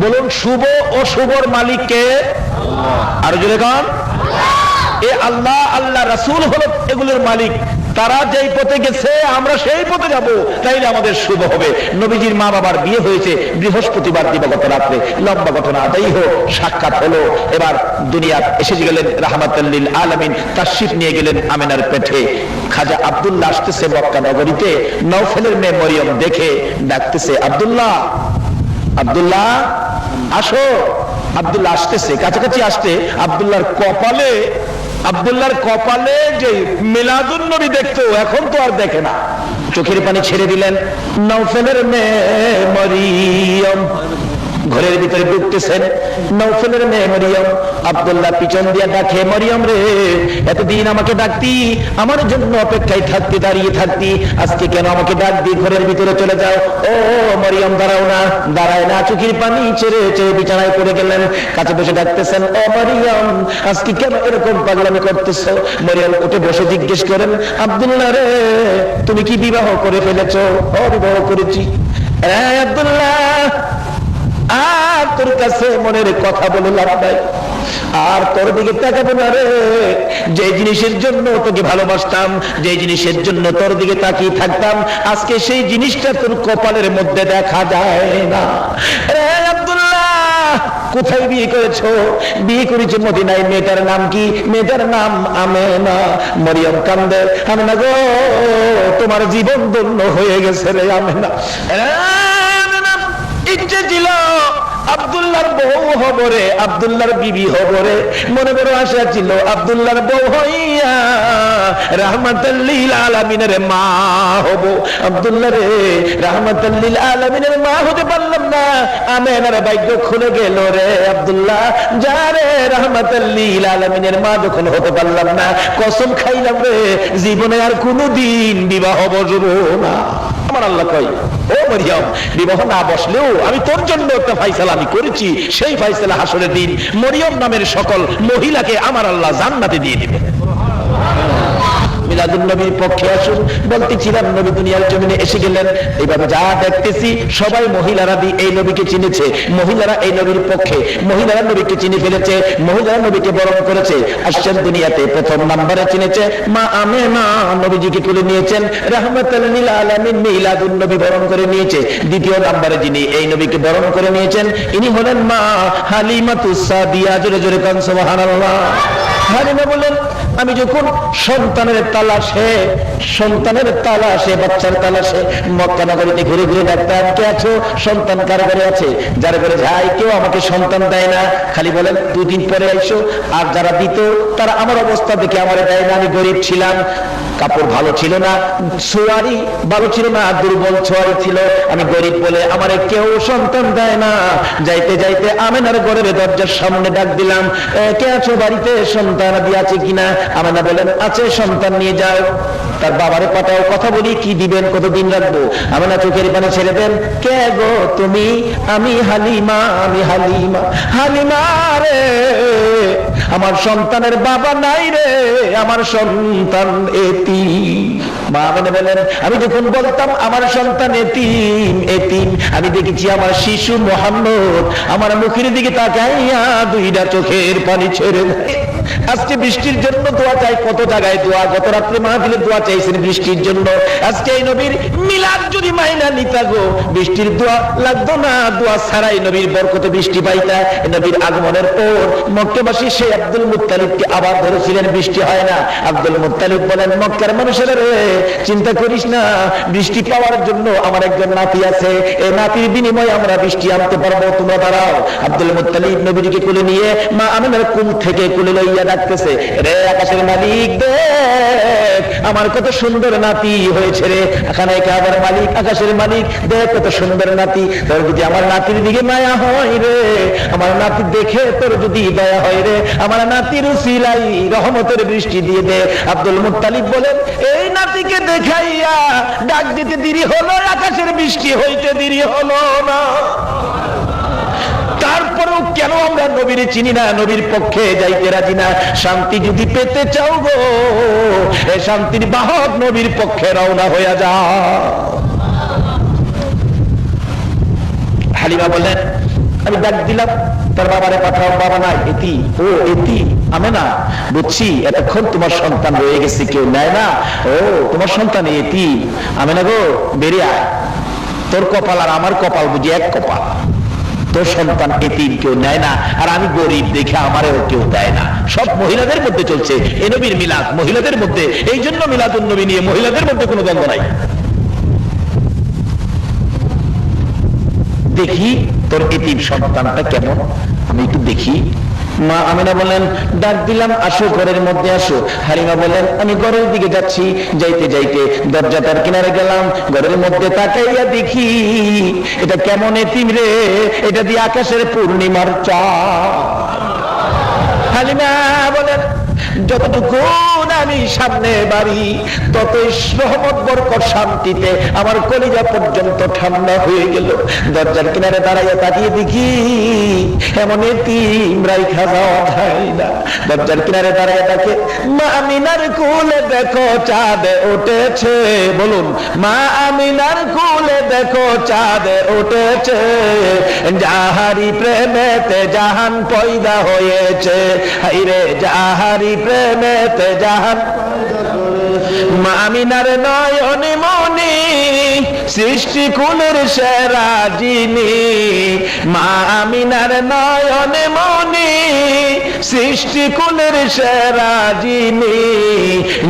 বলুন শুভ ও শুভর মালিক কে? আর জোরে কোন? এ আল্লাহ, আল্লাহ রাসূল হলো এগুলোর মালিক। তারা যেই পথে গেছে আমরা সেই পথে যাব, তাইলে আমাদের শুভ হবে। নবীজির মা বাবার বিয়ে হয়েছে বৃহস্পতিবার দিবাগত রাত্রে, লম্বা ঘটনা। যাই হোক, সাক্ষাৎ হলো। এবার দুনিয়া এসে গেলেন রাহমাতাল লিল আলামিন, তাশরিফ নিয়ে গেলেন আমিনার পেটে। খাজা আব্দুল্লাহ আসতেছে মক্কা নগরীতে, নওফেলের মেয়ে মরিয়ম দেখে ডাকতেছে, আব্দুল্লাহ, আব্দুল্লাহ আসো। আব্দুল্লাহ আসতেছে, কাছাকাছি আসতে আব্দুল্লাহর কপালে যে মিলাদুন নবী দেখতো, এখন তো আর দেখে না। চোখের পানি ছেড়ে দিলেন। নওফেলের মেয়ে মরিয়ম ঘরের ভিতরে ঢুকতেছেন। নওফেলের মেয়ে মরিয়ম, আব্দুল্লাহ পিছন দিয়ে ডাকে, মরিয়ম রে, এতদিন আমাকে ডাকতি, আমার জন্য অপেক্ষায় থাকতি, দাঁড়িয়ে থাকতি, আজকে কেন আমাকে ডাক দিয়ে ঘরের ভিতরে চলে যাও? ও মরিয়ম দাঁড়াও না। দাঁড়ায় না, চোখের পানি ছেড়ে ছেড়ে বিছানায় পড়ে গেলেন। কাছে বসে ডাকতেছেন, ও মরিয়ম, আজকে কেন এরকম পাগলামি করতেছো? মরিয়ম উঠে বসে জিজ্ঞেস করেন, আব্দুল্লাহ রে, তুমি কি বিবাহ করে ফেলেছো? ও বিবাহ করেছি। আব্দুল্লাহ, আর তোর কাছে মনের কথা বলে লাভ নাই, আর তোর দিকে তাকাবো না রে। যে জিনিসের জন্য তোকে ভালোবাসতাম, যে জিনিসের জন্য তোর দিকে তাকিয়ে থাকতাম, আজকে সেই জিনিসটা তোর কপালের মধ্যে দেখা যায় না। আব্দুল্লাহ, কোথায় বিয়ে করেছো? বিয়ে করেছি মদিনায়। মেয়েটার নাম কি? মেয়েটার নাম আমেনা। মরিয়ম কান্দে, আমেনা গো, তোমার জীবন ধন্য হয়ে গেছে রে আমেনা। ইচ্ছে ছিল আব্দুল্লাহর বউ হব রে, আব্দুল্লাহর বিবি হব রে, মনে বড় আশা ছিল আব্দুল্লাহর বউ হইয়া রাহমাতাল লিল আলামিনের মা হব। আব্দুল্লাহ রে, রাহমাতাল লিল আলামিনের মা হতে পারলাম না, আমেনার ভাগ্য খুলে গেল রে। আব্দুল্লাহ যা রে, রাহমাতাল লিল আলামিনের মা যখন হতে পারলাম না, কসম খাইলাম রে, জীবনে আর কোনোদিন বিবাহ বসবো না। আমার আল্লাহ কয়, ও মরিয়ম, বিবাহ না বসলেও আমি তোর জন্য একটা ফাইসালা আমি করেছি। সেই ফাইসালা হাসরের দিন মরিয়ম নামের সকল মহিলাকে আমার আল্লাহ জান্নাতে দিয়ে দিবেন। মিলাদুন নবীর পক্ষে আসুন। বলতেছিলাম, নবী দুনিয়ার জমিনে এসে গেলেন। এইভাবে যা দেখতেছি সবাই মহিলারা এই নবীকে চিনেছে, মহিলারা এই নবীর পক্ষে, মহিলারা নবীকে চিনে ফেলেছে, মহিলারা নবীকে বরণ করেছে। আসছেন দুনিয়াতে, প্রথম নাম্বারে চিনেছে মা আমেনা, নবীজিকে তুলে নিয়েছেন। রাহমাতাল লিল আলামিন মিলাদুন নবী বরণ করে নিয়েছে। দ্বিতীয় নাম্বারে যিনি এই নবীকে বরণ করে নিয়েছেন, ইনি হলেন মা হালিমাতুস সাদিয়া। জোরে জোরে কান সুবহানাল্লাহ। হালিমা বলেন, আমি যখন সন্তানের তালাশে বাচ্চার তালাশে মক্কা নগরীতে ঘুরে ঘুরে দেখতাম, কে আছো? সন্তান কার ঘরে আছে? যার ঘরে যাই, কেউ আমাকে সন্তান দেয় না, খালি বলেন 2 দিন পরে আইসো। আর যারা দিত তারা আমার অবস্থা দেখে আমার দেয় না। আমি গরিব ছিলাম, কাপড় ভালো ছিল না, ছোয়ারি ভালো ছিল না, দুর্বল ছোয়ারি ছিল, আমি গরিব বলে আমার কেউ সন্তান দেয় না। যাইতে যাইতে আমেনার ঘরের দরজার সামনে ডাক দিলাম, কে আছো বাড়িতে? সন্তান আছে কিনা? আমেনা বলেন, আছে, সন্তান নিয়ে যাও। তার বাবারে পাঠাও, কথা বলি, কি দিবেন, কতদিন রাখবো? আমেনা চোখের পানি ছেড়ে দেন, কে গো তুমি? আমি হালিমা, আমি হালিমা। হালিমা রে, আমার সন্তানের বাবা নাই রে, আমার সন্তান এতিম। মা আমেনা বলেন, আমি যখন বলতাম আমার সন্তান এতিম এতিম, আমি দেখেছি আমার শিশু মুহাম্মদ আমার মুখের দিকে তাকাইয়া 2টা চোখের পানি ছেড়ে দেয়। আজকে বৃষ্টির জন্য দোয়া চাই, কত জায়গায় দোয়া, গত রাত্রে মাহফিলে দোয়া চাইছেন বৃষ্টির জন্য। আজকে এই নবীর মিলাদ যদি মাইনা নিতা গো, বৃষ্টির দোয়া লাগতো না, দোয়া ছাড়াই নবীর বরকতে বৃষ্টি পাইতা। নবীর আগমনের পর মক্কাবাসী সেই আব্দুল মুত্তালিবকে আবার ধরেছিলেন, বৃষ্টি হয় না। আব্দুল মুত্তালিব বলেন, মক্কার মানুষেরা রে, চিন্তা করিস না, বৃষ্টি পাওয়ার জন্য আমার একজন নাতি আছে, এই নাতির বিনিময়ে আমরা বৃষ্টি আনতে পারবো, তোমরা দাঁড়াও। আব্দুল মুত্তালিব নবীকে কোলে নিয়ে মা আমিনার কুল থেকে কোলে লইয়া ডাকতেছে, রে আকাশের মালিক দেখ আমার কত সুন্দর নাতি হয়েছে রে। এখানে কাবার মালিক, আকাশের মালিক দেখ কত সুন্দর নাতি। তোর যদি আমার নাতির দিকে মায়া হয় রে, আমার নাতি দেখে তোর যদি দয়া হয় রে, আমার নাতির উসিলাই রহমতের বৃষ্টি দিয়ে দে। আব্দুল মুত্তালিব বলেন, এই নাতিকে দেখাইয়া ডাক দিতে দেরি হলো, আকাশের বৃষ্টি হইতে দেরি হলো না। তারপরেও কেন আমরা নবীর চিনি না, নবীর পক্ষে যাইতে রাজি না? শান্তি যদি পেতে চাও গো, এই শান্তির বাহক নবীর পক্ষে রওনা হইয়া যাও। হালিমা বলেন, আমি ডাক দিলাম, তার বাবারে পাঠাও, বাবা নাই, এতি। ও এতি, আমি না বুঝছি, এতক্ষণ তোমার সন্তান রয়ে গেছে, কেউ নেয় না। ও তোমার সন্তান এতি, আমি না গো, বেরিয়ে আয়। তোর কপাল আর আমার কপাল বুঝি এক কপাল। তোর সন্তান এতিম, কেউ নেয় না, আর আমি গরিব দেখে আমারও কেউ দেয় না। সব মহিলাদের মধ্যে চলছে এ নবীর মিলাদ, মহিলাদের মধ্যে। এই জন্য মিলাদুন নবী নিয়ে মহিলাদের মধ্যে কোনো দ্বন্দ্ব নাই। দেখি তোর এতিম সন্তানটা কেমন, আমি একটু দেখি। মা আমিনা বলেন, ডাক দিলাম, আসো, ঘরের মধ্যে আসো। হালিমা বলেন, আমি ঘরের দিকে যাচ্ছি। যাইতে যাইতে দরজাটার কিনারে গেলাম, ঘরের মধ্যে তাকাইয়া দেখি এটা কেমন এতিম রে, এটা দিয়ে আকাশের পূর্ণিমার চাঁদ। হালিমা বলেন, যতটুকু আমি সামনে বাড়ি, ততই রহমত বরকত শান্তিতে আমার কলিজা পর্যন্ত ঠান্ডা হয়ে গেল। দরজার কিনারে দাঁড়াইয়া তাকিয়ে দেখি এমন এতিম রাইখা যাওয়া যায় না। দরজার কিনারে দাঁড়াইয়া দেখে, মা আমিনার কোলে দেখো চাঁদ উঠেছে। বলুন, মা আমিনার কোলে দেখো চাঁদ উঠেছে, যাহারি প্রেমেতে জাহান পয়দা হয়েছে। হাইরে যাহারি প্রেমেতে জাহান। মা আমিনার নয়নে মনি সৃষ্টি কুলের সেরা যিনি, মা আমিনার নয়নে মনি সৃষ্টি কুলের সেরা যিনি,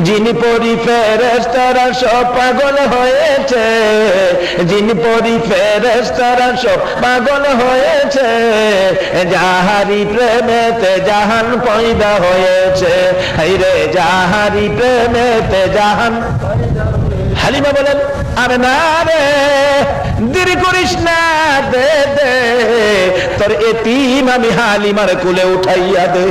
যিনি পরি ফেরেশতারা সব পাগল হয়েছে, যিনি পরি ফেরেশতারা সব পাগল হয়েছে, যাহারি প্রেমেতে জাহান পয়দা হয়েছে। হাইরে যাহারি প্রেমেতে জাহান। হালিমা বলেন, আরে না রে, দেরি করিস না, দে দে তোর এতিম আমি হালিমার কোলে উঠাইয়া দে।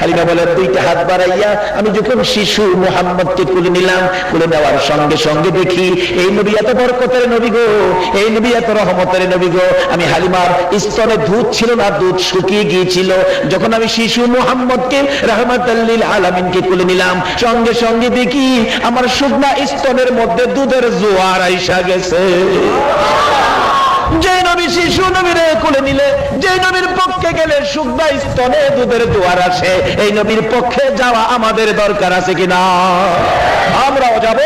হালিমা বলেন, দুইটা হাত বাড়াইয়া আমি যখন শিশু মুহাম্মদকে কোলে নিলাম, কোলে নেওয়ার সঙ্গে সঙ্গে দেখি এই নবী এত বরকতের নবী গো, এই নবী এত রহমতের নবী গো। আমি হালিমার স্তনে দুধ ছিল না, দুধ শুকিয়ে গিয়েছিল। যখন আমি শিশু মুহাম্মদকে রাহমাতাল লিল আলামিনকে কোলে নিলাম, সঙ্গে সঙ্গে দেখি আমার শুকনা স্তনের মধ্যে দুধের জোয়ার আইসা গেছে। যে নবী শিশু নবীরে কোলে নিলে, যে নবীর পক্ষে গেলে শুকনা স্তনে দুধের জোয়ার আসে, এই নবীর পক্ষে যাওয়া আমাদের দরকার আছে কিনা? আমরাও যাব,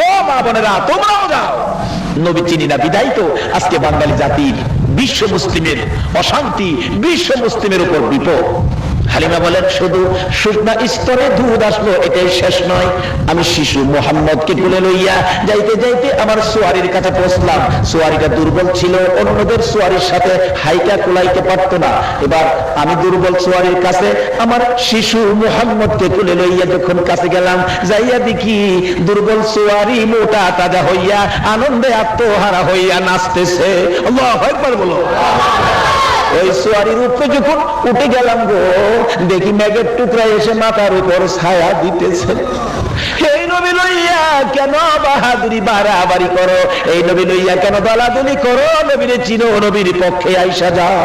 ও মা বোনেরা তোমরাও যাও। নবী চিনি না বিদায় তো আজকে বাঙালি জাতির, বিশ্ব মুসলিমের অশান্তি, বিশ্ব মুসলিমের উপর বিপদ। হালিমা বলেন, শুধু শুকনা স্তরে দুধ আসলো এটাই শেষ নয়। আমি শিশু মোহাম্মদকে কোলে লইয়া যাইতে যাইতে আমার সোয়ারির কাছে পৌঁছলাম। সোয়ারিটা দুর্বল ছিল, অন্যদের সোয়ারির সাথে হাইটা কুলাইতে পারতো না। এবার আমি দুর্বল সোয়ারির কাছে আমার শিশু মোহাম্মদকে কোলে লইয়া যখন কাছে গেলাম, যাইয়া দেখি দুর্বল সোয়ারি মোটা তাজা হইয়া আনন্দে আত্মহারা হইয়া নাচতেছে। আল্লাহু আকবার বলো। ওই সোয়ারির উপরে যখন উঠে গেলাম গো, দেখি মেঘের টুকরা এসে মাথার উপর ছায়া দিতেছে। এই নবী লইয়া কেন বাহাদুরি বাড়াবাড়ি করো, এই নবী লইয়া কেন দলাদলি করো, নবীরে চিনো, নবীর পক্ষে আইসা যাও।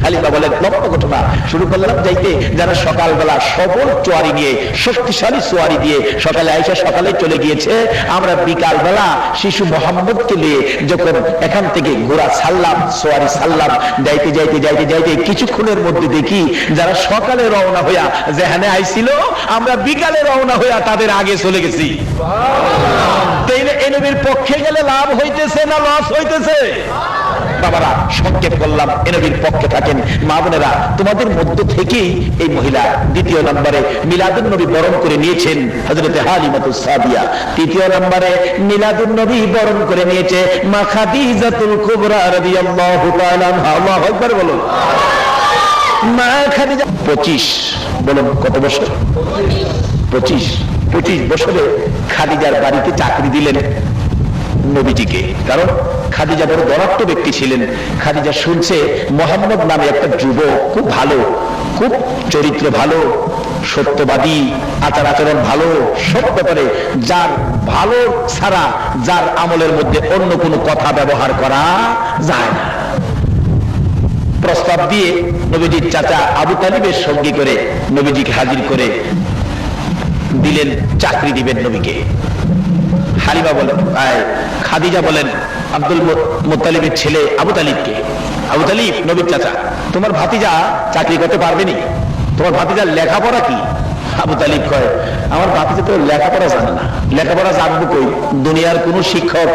হালিমা বলেন, লক্ষ্য ঘটনা শুরু করলাম যাইতে, যারা সকালবেলা সবল চোয়ারি নিয়ে, শক্তিশালী চোয়ারি দিয়ে সকালে আইসা সকালে চলে গিয়েছে, আমরা বিকাল বেলা শিশু মোহাম্মদকে নিয়ে যখন এখান থেকে ঘোড়া ছাড়লাম, চোয়ারি ছাড়লাম, যাইতে যাইতে যাইতে যাইতে কিছুক্ষণের মধ্যে দেখি যারা সকালে রওনা হইয়া যেখানে আইছিল, আমরা বিকালে রওনা হইয়া তাদের আগে চলে গেছি। তাইলে এই নবীর পক্ষে গেলে লাভ হইতেছে না লস হইতেছে? বাবারা, সংক্ষেপ করলাম, এ নবীর পক্ষে থাকেন। মা বোনেরা, তোমাদের মধ্য থেকেই এই মহিলা দ্বিতীয় নম্বরে মিলাদুন নবী বরণ করে নিয়েছেন হযরতে হালিমাতুস সাদিয়া। তৃতীয় নম্বরে মিলাদুন নবী বরণ করে নিয়েছে মা খাদিজাতুল কুবরা রাদিয়াল্লাহু তাআলা আনহা। আল্লাহু আকবার বলুন। মা খাদিজা 25, বলুন কত বছর? 25 বছরে খাদিজার বাড়িতে চাকরি দিলেন নবীজিকে। কারণ খাদিজা বড় ধনাঢ্য ব্যক্তি ছিলেন। খাদিজা শুনছে মোহাম্মদ নামে একটা যুবক, খুব ভালো, খুব চরিত্র ভালো, সত্যবাদী, আচার আচরণ ভালো, সব ব্যাপারে যার ভালো ছাড়া যার আমলের মধ্যে অন্য কোনো কথা ব্যবহার করা যায় না। প্রস্তাব দিয়ে নবীজির চাচা আবু তালিবের সঙ্গী করে নবীজিকে হাজির করে দিলেন, চাকরি দিবেন নবীকে। হালিমা বলেন, খাদিজা বলেন আব্দুল মুত্তালিবের ছেলে আবু তালিবকে, আবু তালিব নবীর চাচা, তোমার ভাতিজা চাকরি করতে পারবেনি? তোমার ভাতিজার লেখাপড়া কি? আবু তালিব কয়, আমার ভাতিজা তো লেখাপড়া জানে না। লেখাপড়া জানবো কই? দুনিয়ার কোন শিক্ষক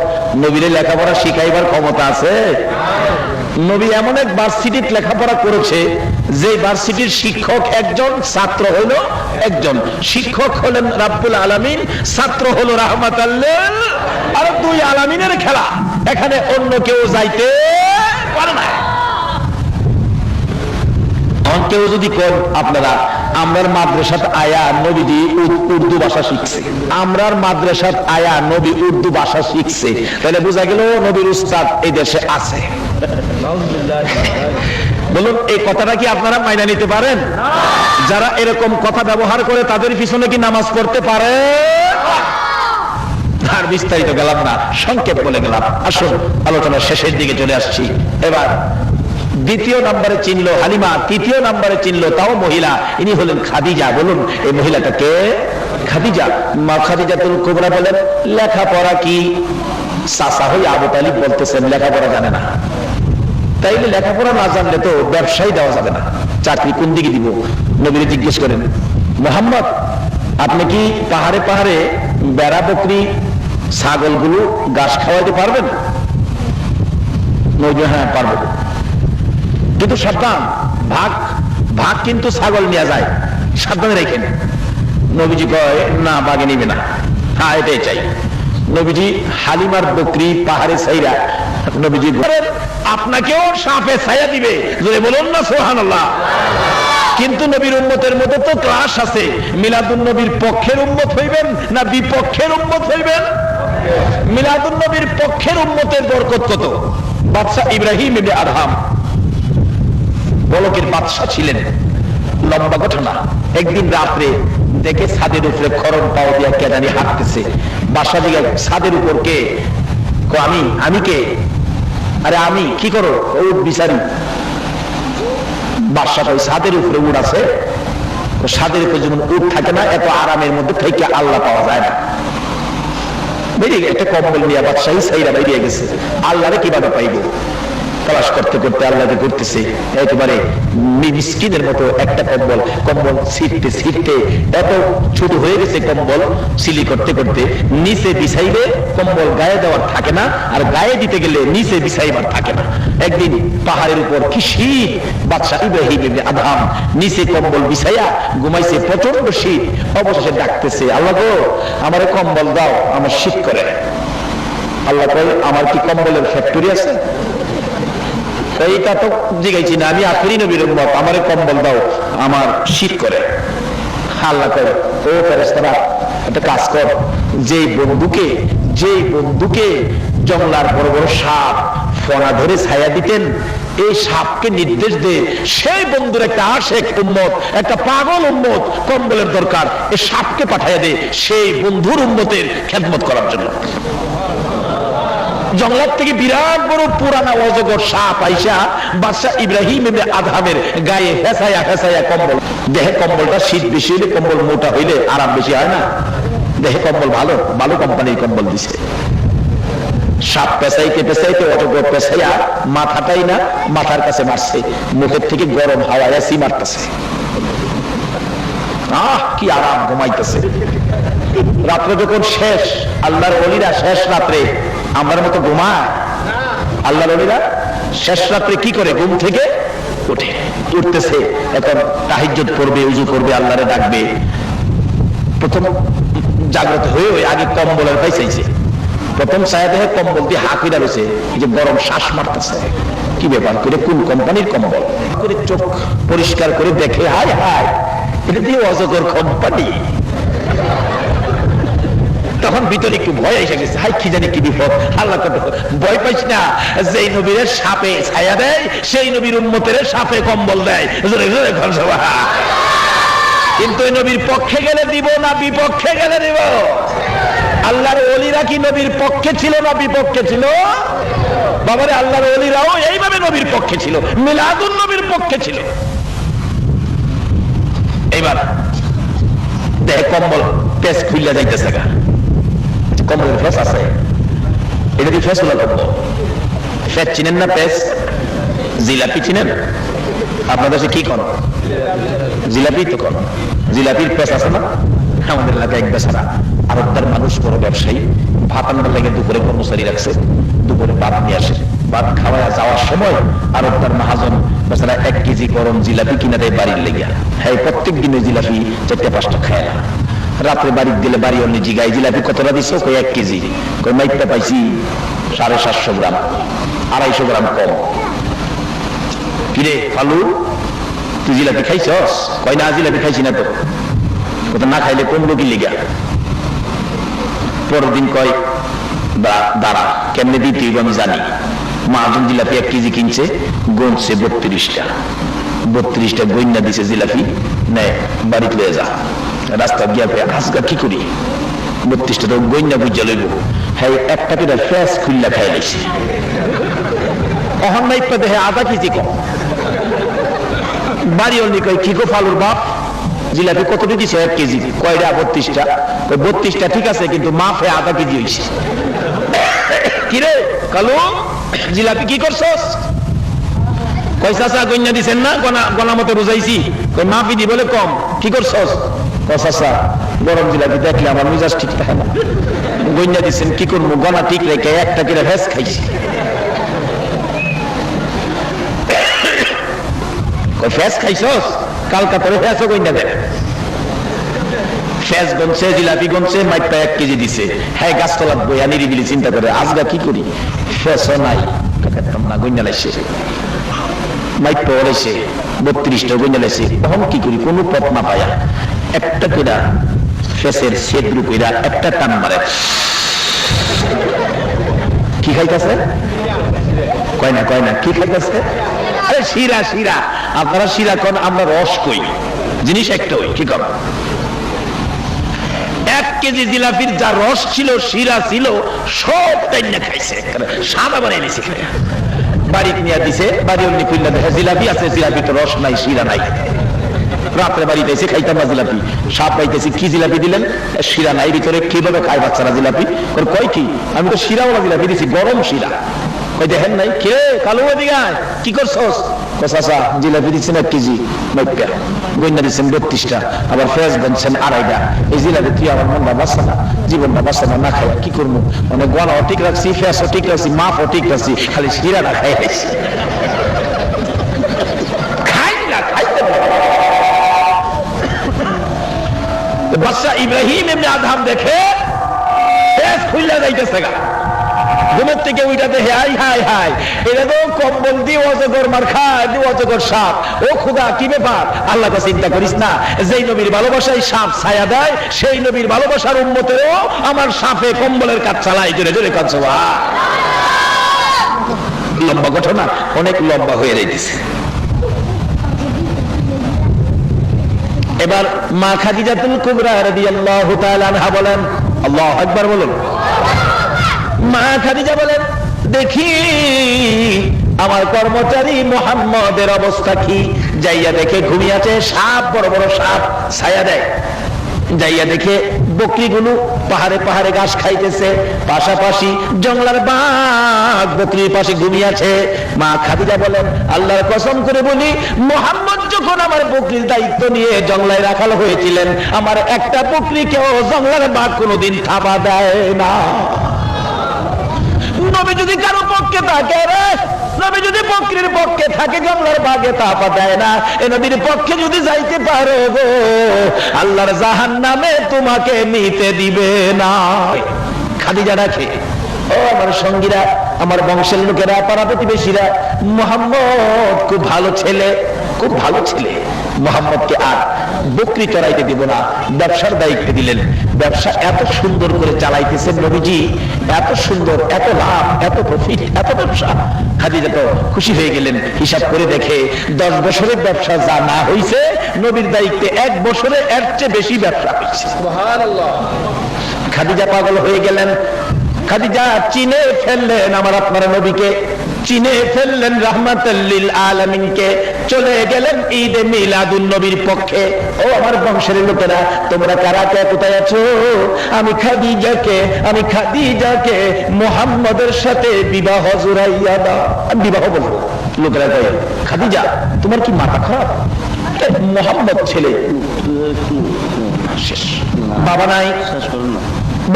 নবীরে লেখাপড়া শিখাইবার ক্ষমতা আছে? নবী এমন এক ভার্সিটির লেখাপড়া করেছে যে ভার্সিটির শিক্ষক একজন, ছাত্র হইল একজন। শিক্ষক হলেন রাব্বুল আলামিন, ছাত্র হলো রাহমাতাল লিল আর দুই আলামিনের খেলা, এখানে অন্য কেউ যাইতে পারে না। কেউ যদি কোন আপনারা আমরার মাদ্রাসাত আয়া নবীজি উর্দু ভাষা শিখছে, আমরার মাদ্রাসাত আয়া নবী উর্দু ভাষা শিখছে, তাহলে বোঝা গেল নবীর উস্তাদ এই দেশে আছে। বলুন, এই কথাটা কি আপনারা মাইনা নিতে পারেন? যারা এরকম কথা ব্যবহার করে তাদের পিছনে কি নামাজ পড়তে পারে? আর বিস্তারিত গেলাম না, সংক্ষেপ বলে গেলাম। আসুন আলোচনার শেষের দিকে চলে আসছি। এবার দ্বিতীয় নম্বরে চিনল হালিমা, তৃতীয় নম্বরে চিনল তাও মহিলা, ইনি হলেন খাদিজা। বলুন এই মহিলাটা কে? খাদিজা। মা খাদিজাতুল কুবরা বলেন, লেখাপড়া কি? চাচা হই আবু তালিব বলতেছেন লেখাপড়া জানে না। তাইলে লেখাপড়া না জানলে তো ব্যবসায় দেওয়া যাবে না, চাকরি কোন দিকে দিব? নবীরে জিজ্ঞেস করেন, মুহাম্মদ আপনি কি পাহাড়ে পাহাড়ে বেড়া বকরি ছাগলগুলো ঘাস খাওয়াইতে পারবেন? নবী, হ্যাঁ পারবো, কিন্তু সাবধান, ভাগ ভাগ কিন্তু ছাগল নিয়ে যায়, সাবধানে রেখেন। নবীজি কয়, না বাগে নিবে না। হ্যাঁ এটাই চাই। নবীজি হালিমার বকরি পাহাড়ে ছাইরা নবীজি আপনাকেও সাপে ছায়া দিবে, যদি বলুন না সুবহানাল্লাহ। কিন্তু নবীর উম্মতের মধ্যে তো ক্লাস আছে, মিলাদুন নবীর পক্ষের উম্মত হইবেন না বিপক্ষের উম্মত হইবেন? মিলাদুন নবীর পক্ষের উম্মতের বরকত কত? বাদশাহ ইব্রাহিম ইবনে আদহাম বলকের বাদশাহ ছিলেন। লম্বা ঘটনা। একদিন রাত্রে দেখে ছাদের উপরে খরম পাও দিয়া কে জানি হাঁটতেছে। বাদশাহ দিকে, ছাদের উপর কে? আমি কে? আরে আমি কি করো? উট বিচারি। বাদশাহ ওই ছাদের উপরে উট আছে, ছাদের উপরে যেমন উট থাকে না, এত আরামের মধ্যে থেকে আল্লাহ পাওয়া যায় না। বেরিয়ে একটা কম্বল নিয়ে বাদশাহী সাইরা বেরিয়ে গেছে। আল্লাহরে কিভাবে পাইব? তালাশ করতে করতে আল্লাহকে করতেছে, একেবারে মিসকিনের মতো একটা কম্বল ছিটতে ছিটতে এত ছোট হয়ে গেছে কম্বল, সিলি করতে করতে নিচে বিছাইলে কম্বল গায়ে দেওয়ার থাকে না, আর গায়ে দিতে গেলে নিচে বিছাইবার থাকে না। একদিন পাহাড়ের উপর কি শীত, বাদশাহ ইব্রাহিম ইবনে আদহাম নিচে কম্বল বিছাইয়া ঘুমাইছে, প্রচন্ড শীত। অবশেষে ডাকতেছে, আল্লাহ গো আমারে কম্বল দাও, আমার শীত করে। আল্লাহ কয়, আমার কি কম্বলের ফ্যাক্টরি আছে? এইটা তো জিগাইছি না, আমি আখেরি নবীর উম্মত, আমারে কম্বল দাও, আমার শীত করে। আল্লাহ করে, ও ফেরেশতারা একটা কাজ কর, যেই বন্ধুকে জঙ্গলার বড় বড় সাপ ফনা ধরে ছায়া দিতেন, এই সাপকে নির্দেশ দে, সেই বন্ধুর একটা আশেক উম্মত, একটা পাগল উম্মত কম্বলের দরকার, এই সাপকে পাঠাইয়া দে সেই বন্ধুর উম্মতের খেদমত করার জন্য। জঙ্গলার থেকে বিরাট বড় পুরানা অজগর সাপ আইসা বাদশাহ ইব্রাহিম ইবনে আদহামের গায়ে হেসায়া হেসায়া কম্বল, দেহে কম্বলটা শীত বেশি হইলে, কম্বল মোটা হইলে আরাম বেশি হয় না, দেহে কম্বল ভালো ভালো কোম্পানির কম্বল দিছে। সাপ পেঁচাইতে পেঁচাইতে অজগর পেঁচাইয়া মাথাটাই না মাথার কাছে মারছে, মুখের থেকে গরম হাওয়া এসি মারতেছে। কি আরাম, ঘুমাইতেছে। রাত্রে যখন শেষ, আল্লাহর ওলিরা শেষ রাত্রে আমার মতো ঘুমায়? আল্লাহর ওলিরা শেষ রাত্রে কি করে? ঘুম থেকে উঠতেছে, এখন তাহাজ্জুদ পড়বে, ওযু করবে, আল্লাহরে ডাকবে। প্রথম জাগ্রত হয়ে আগে কম্বলের পাইছে, প্রথম ছায়া দেখে কম্বল দিয়ে হাঁ কইরা রয়েছে, যে গরম শ্বাস মারতেছে। কি ব্যাপার করে, কোন কোম্পানির কম্বল? করে চোখ পরিষ্কার করে দেখে, হায় হায়, এটা দিয়ে অজগর কোম্পানি। তখন ভিতরে একটু ভয় এসে গেছে, হাই কি জানি কি বিপদ। আল্লাহ ভয় পাইস না, যেই নবীর সাপে ছায়া দেয় সেই নবীর উম্মতের সাপে কম্বল দেয়। কিন্তু ওই নবীর পক্ষে গেলে দিব না বিপক্ষে গেলে দিব? আল্লাহর ওলিরা কি নবীর পক্ষে ছিল না বিপক্ষে ছিল? বাবারে, আল্লাহর ওলিরাও এইভাবে নবীর পক্ষে ছিল, মিলাদুন নবীর পক্ষে ছিল। এইবার দেখ কম্বল পেস খুললে যাইতেছে, কম্বলের ফেস আছে, এটা কি ফেস হলো কম্বল? ফেস চিনেন না? পেস জিলাপি চিনেন? আপনার দেশে কি করেন? জিলাপি তো করেন। জিলাপির পেশ আছে না? আমাদের এলাকায় এক বেচারা আরবদার মানুষ, বড় ব্যবসায়ী, ভাত আনবার লাগে দুপুরে কর্মচারী রাখছে, দুপুরে ভাত নিয়ে আসে। ভাত খাওয়া যাওয়ার সময় আরবদার মহাজন বেচারা 1 কেজি গরম জিলাপি কিনা দেয় বাড়ির লেগিয়া। হ্যাঁ, প্রত্যেক দিনে জিলাপি 4-5টা খায়। রাত্রে বাড়ি দিলে বাড়ি অন্য জিগায় জিলাপি কতটা দিচ্ছ? কই 1 কেজি। কই মাইকটা পাইছি 750 গ্রাম, 250 গ্রাম কম। কিরে ফালু, তুই জিলাপি খাইছস? কয় না, জিলাপি খাইছি না। তো না খাইলে কমলো কি লিগা? পরের দিন কয় দাঁড়া, কেমনে দিতে আমি জানি। মহাজন জিলাপি 1 কেজি কিনছে, গুনছে 32টা গইনা দিছে জিলাপি, নে বাড়িতে লয়ে যা। রাস্তা গিয়া আজকা কি করি, 32টা তো গইনা বুঝা লইব। হ্যাঁ, একটা করে ফ্যাস খুললা খাই লাইছে। অহন নাইপা দেখে আধা কেজি কম। বাড়ি অন্য কয় কি গো ফালুর বাপ, জিলাপি কতটি দিছে? 1 কেজি। কয়টা? 32টা। 32টা ঠিক আছে, কিন্তু মাফে আধা কেজি হয়েছে। কিরে কালু, জিলাপি কি করছস? কয় চাচা গইনা দিছেন না, গনা মতো বুঝাইছি। কই মাফি দি বলে কম। কি করছস? কয় চাচা গরম জিলাপি দেখলে আমার মিজাজ ঠিক থাকে না, গইনা দিছেন কি করবো, গনা ঠিক রেখে একটা করে ভেজ খাইছি। কয় ফেস খাইছস? কালকা তোরে ফেসও গইনা দেয়। ফেস গনছে, জিলাপি গনছে, মাইপা 1 কেজি দিছে। হ্যাঁ, গাছতলা বইয়া নিরিবিলি চিন্তা করে আজগা কি করি, ফেসও নাই, না গইনা লাইছে। মাইপা ওলাইছে 32টা গইনা লাইছে। তখন কি করি, কোনো পথ না পায়া একটা কইরা ফেসের ছেদ্রু কইরা একটা টান মারে। কি খাইতেছে? কয় না কি খাইতেছে? আরে শিরা। আপনারা শিরা কোন, আমরা রস কই। জিনিস একটা ওই কি কর। 1 কেজি জিলাপির যা রস ছিল, শিরা ছিল, সব টাইনা খাইছে, সাদা বানাই নিছে। বাড়ি নিয়ে দিছে, বাড়ি অন্য খুললা দেখে জিলাপি আছে, জিলাপি তো রস নাই, শিরা নাই। রাত্রে বাড়িতে এসে খাইতাম না জিলাপি, সাপ পাইতেছি। কি জিলাপি দিলেন? শিরা নাই ভিতরে। কিভাবে খায় বাচ্চারা জিলাপি? কয় কি, আমি তো শিরাওয়ালা জিলাপি দিছি, গরম শিরা। কই দেখেন নাই? কে কালু, এদিকে কি করছস? চাচা জিলাপি দিচ্ছেন 1 কেজি, গইনা দিচ্ছেন 32টা, আবার ফেস গনছেন 2.5টা। এই জিলাপি তুই আমার মনটা বাঁচছে না, জীবনটা বাঁচছে না, না খাওয়া কি করবো? মানে গলাও ঠিক রাখছি, ফেসও ঠিক রাখছি, মাপও ঠিক রাখছি, খালি শিরাটা খাই খাইছি। বাদশা ইব্রাহিম ইবনে আদহাম দেখে ফেস খুইলা যাইতেছে গা। ঘুমের থেকে ওইটাতে হাই, এটা তো কম্বল দিয়ে অজগর মার খায়, অজগর সাপ। ও খুদা, কি ব্যাপার? আল্লাহকে চিন্তা করিস না, যেই নবীর ভালোবাসায় সাপ ছায়া দেয়, সেই নবীর ভালোবাসার উম্মতেরও আমার সাপে কম্বলের কাজ চালায়। জোরে জোরে কাজ। লম্বা ঘটনা, অনেক লম্বা হয়ে যাইতেছে। এবার মা খাদিজাতুল কুবরা রাদিয়াল্লাহু তাআলা আনহা বলেন, আল্লাহু আকবার বলুন। মা খাদিজা বলেন, দেখি আমার কর্মচারী মুহাম্মদের অবস্থা কি। যাইয়া দেখে ঘুমিয়ে আছে, সাপ, বড় বড় সাপ ছায়া দেয়। যাইয়া দেখে বকরিগুলো পাহাড়ে পাহাড়ে ঘাস খাইতেছে, পাশাপাশি জঙ্গলার বাঘ বকরির পাশে ঘুমিয়ে আছে। মা খাদিজা বলেন, আল্লাহর কসম করে বলি, মুহাম্মদ যখন আমার বকরির দায়িত্ব নিয়ে জঙ্গলায় রাখাল হয়েছিলেন, আমার একটা বকরিকেও জঙ্গলার বাঘ কোনোদিন থাবা দেয় না। নবী যদি কারো পক্ষে থাকে, নবী যদি বকরির পক্ষে থাকে, জঙ্গলার বাঘে থাবা দেয় না। এ নবীর পক্ষে যদি যাইতে পারো গো, আল্লাহর জাহান্নামে তোমাকে নিতে দিবে না। খাদিজা রাখে, ও আমার সঙ্গীরা, আমার বংশের লোকেরা, পাড়া প্রতিবেশীরা, মুহাম্মদ খুব ভালো ছেলে, খুব ভালো ছেলে। মুহাম্মদকে আর বকরি চড়াইতে দিব না, ব্যবসার দায়িত্ব দিলেন। ব্যবসা এত সুন্দর করে চালাইতেছেন নবীজি, এত সুন্দর, এত লাভ, এত প্রফিট, এত ব্যবসা। খাদিজা তো খুশি হয়ে গেলেন। হিসাব করে দেখে 10 বছরের ব্যবসা যা না হয়েছে, নবীর দায়িত্বে 1 বছরে এর চেয়ে বেশি ব্যবসা হয়েছে। সুবহানাল্লাহ। খাদিজা পাগল হয়ে গেলেন। খাদিজা চিনে ফেললেন আমার আপনারা নবীকে, চিনে ফেললেন রাহমাতাল লিল আলামিনকে। চলে গেলেন ঈদে মিলাদুন নবীর পক্ষে। ও আমার বংশের লোকেরা, তোমরা কারা কে কোথায় আছো? আমি খাদিজাকে মুহাম্মদের সাথে বিবাহ জুড়াইয়া দাও। আমি বিবাহ বলবো, লোকেরা কয়, খাদিজা তোমার কি মাথা খারাপ? মোহাম্মদ ছেলে, শেষ। বাবা নাই,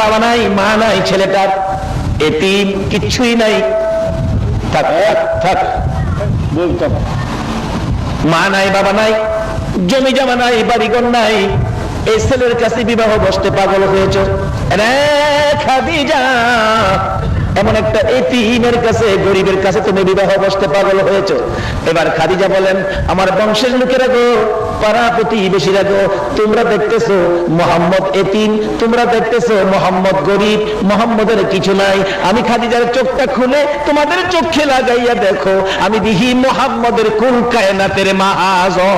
বাবা নাই, মা নাই, ছেলেটার এতিম, কিচ্ছুই নাই। থাক থাক, মা নাই, বাবা নাই, জমি জমা নাই, বাড়িঘর নাই, এই ছেলের কাছে বিবাহ বসতে পাগল হয়েছ? খাদিজা, এমন একটা এতিমের কাছে, গরিবের কাছে তুমি বিবাহ বসতে পাগল হয়েছ? এবার খাদিজা বলেন, আমার বংশের লোকেরা গো, পাড়া প্রতিবেশীরা গো, তোমরা দেখতেছো মোহাম্মদ এতিম, তোমরা দেখতেছো মোহাম্মদ গরিব, মোহাম্মদের কিছু নাই। আমি খাদিজার চোখটা খুলে তোমাদের চোখে লাগাইয়া দেখো, আমি দিহি মোহাম্মদের কুল কায়নাতের মাহাজন।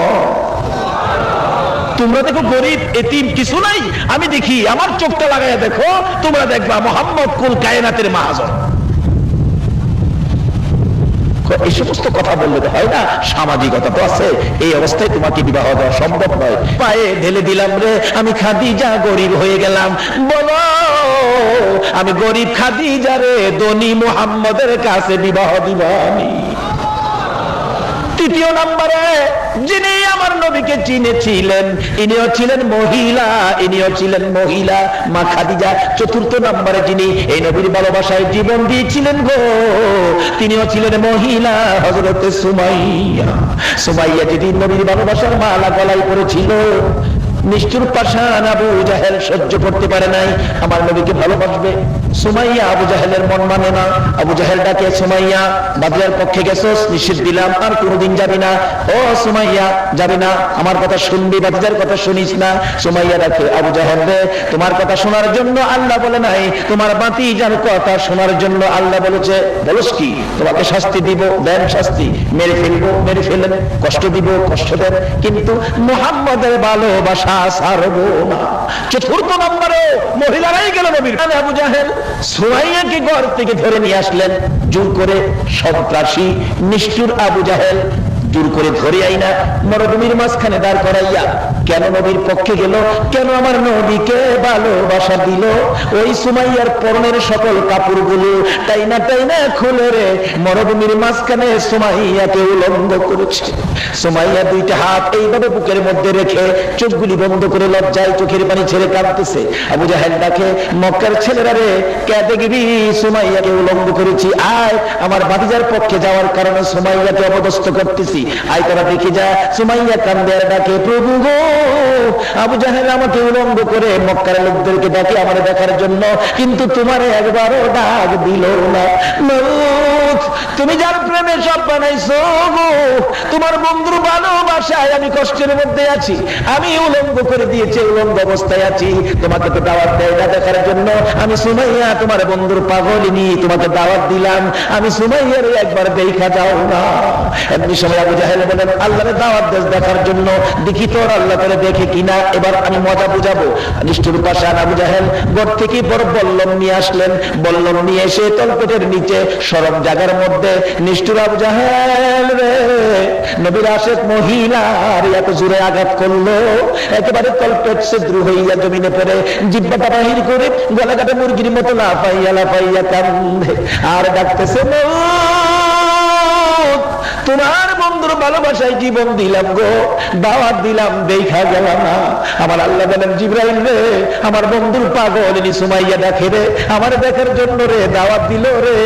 তোমরা দেখো গরিব এতিম কিছু নাই, আমি দেখি, আমার চোখটা লাগাইয়া দেখো, তোমরা দেখবা মোহাম্মদ কুল কায়নাতের মাহাজন। এই সমস্ত কথা বললে তো হয় না, সামাজিকতা তো আছে। এই অবস্থায় তোমাকে বিবাহ দেওয়া সম্ভব নয়। পায়ে ঢেলে দিলাম রে, আমি খাদিজা গরিব হয়ে গেলাম। বলো, আমি গরিব খাদিজা রে ধনী মুহাম্মদের কাছে বিবাহ দিব আমি। তৃতীয় নম্বরে, যিনি আমার নবীকে চিনেছিলেন, ইনিও ছিলেন মহিলা, ইনিও ছিলেন মহিলা, মা খাদিজা। চতুর্থ নম্বরে, যিনি এই নবীর ভালোবাসায় জীবন দিয়েছিলেন গো, তিনিও ছিলেন মহিলা, হযরতে সুমাইয়া। সুমাইয়া যেদিন নবীর ভালোবাসার মালা গলায় পড়েছিল, নিষ্ঠুর পাষাণ আবু জাহেল সহ্য করতে পারে নাই আমার নবীকে ভালোবাসবে। সুমাইয়া আবু জাহেলের মন মানে না। আবু জাহেল ডাকে, সুমাইয়া বাদলার পক্ষে গেছস, নিষেধ দিলাম, আর কোনোদিন যাবি না। ও সুমাইয়া, যাবি না, আমার কথা শুনবি, বাদলার কথা শুনিস না। সুমাইয়া ডাকে, আবু জাহেল রে, তোমার কথা শোনার জন্য আল্লাহ বলে নাই, তোমার ভাতিজার কথা শোনার জন্য আল্লাহ বলেছে। বলস কি? তোমাকে শাস্তি দিব, দেন শাস্তি, মেরে ফেলবো, মেরে ফেলেন, কষ্ট দিব, কষ্ট দেন, কিন্তু মুহাম্মদের ভালোবাসা ছাড়বো না। চতুর্থ নম্বরে, মহিলারাই গেল নবীর। আবু জাহেল সুমাইয়াকে ঘর থেকে ধরে নিয়ে আসলেন জোর করে। সন্ত্রাসী নিষ্ঠুর আবু জাহেল জোর করে ধরে আইনা মরুভূমির মাঝখানে দাঁড় করাইয়া, কেন নবীর পক্ষে গেল, কেন আমার নবীকে ভালোবাসা দিল? ওই সুমাইয়ার পরনের সকল কাপড়গুলো টাইনা টাইনা খুলে রে মরুভূমির মাঝখানে সুমাইয়াকে উলঙ্গ করেছে। সুমাইয়া দুইটা হাত এইভাবে বুকের মধ্যে রেখে চোখগুলি বন্ধ করে লজ্জায় চোখের পানি ছেড়ে কাঁদতেছে। আবু জাহেল ডাকে, মক্কার ছেলেরা রে, কে দেখবি সুমাইয়াকে উলঙ্গ করেছি, আয় আমার ভাতিজার পক্ষে যাওয়ার কারণে সুমাইয়াকে অপদস্থ করতেছি, আয় তোরা দেখে যা। সুমাইয়া কান্দে আর ডাকে, প্রভু গো, আবু জাহেল আমাকে উলঙ্গ করে মক্কার লোকদেরকে ডাকে আমার দেখার জন্য, কিন্তু তোমার একবারও ডাক দিল না। তুমি যার প্রেমে সব বানাইছো গো, তোমার বন্ধুর ভালোবাসায় আমি কষ্টের মধ্যে আছি, আমি উলঙ্গ করে দিয়েছি, উলঙ্গ অবস্থায় আছি, তোমাকে তো দাওয়াত দেয় না দেখার জন্য। আমি সুমাইয়া তোমার বন্ধুর পাগলিনী, তোমাকে দাওয়াত দিলাম, আমি সুমাইয়ার একবার দেখা যাও না। এমনি সময় আবু জাহেল বলেন, আল্লাহরে দাওয়াত দেশ দেখার জন্য, দেখি তোর আল্লাহ করে দেখে কিনা, এবার আমি মজা বুঝাবো। নিষ্ঠুর পাষাণ আবু জাহেল ঘর থেকে বড় বল্লম নিয়ে আসলেন। বল্লম নিয়ে এসে তলপেটের নিচে সরম জায়গার মধ্যে নিষ্ঠুর আবু জাহেল রে নবীর আশেক মহিলার এত জোরে আঘাত করলো, একেবারে তলপেট ছিদ্র হইয়া জমিনে পড়ে জিহ্বাটা বাহির করে গলা কাটা মুরগির মতো লাফাইয়া কান্দে আর ডাকতেছে, তোমার বন্ধুর ভালোবাসায় জীবন দিলাম গো, দাওয়াত দিলাম, দেখা গেল না। আমার আল্লাহ বলেন, জিবরাইল রে, আমার বন্ধুর পাগলিনী সুমাইয়া দেখে রে, আমার দেখার জন্য রে দাওয়াত দিল রে,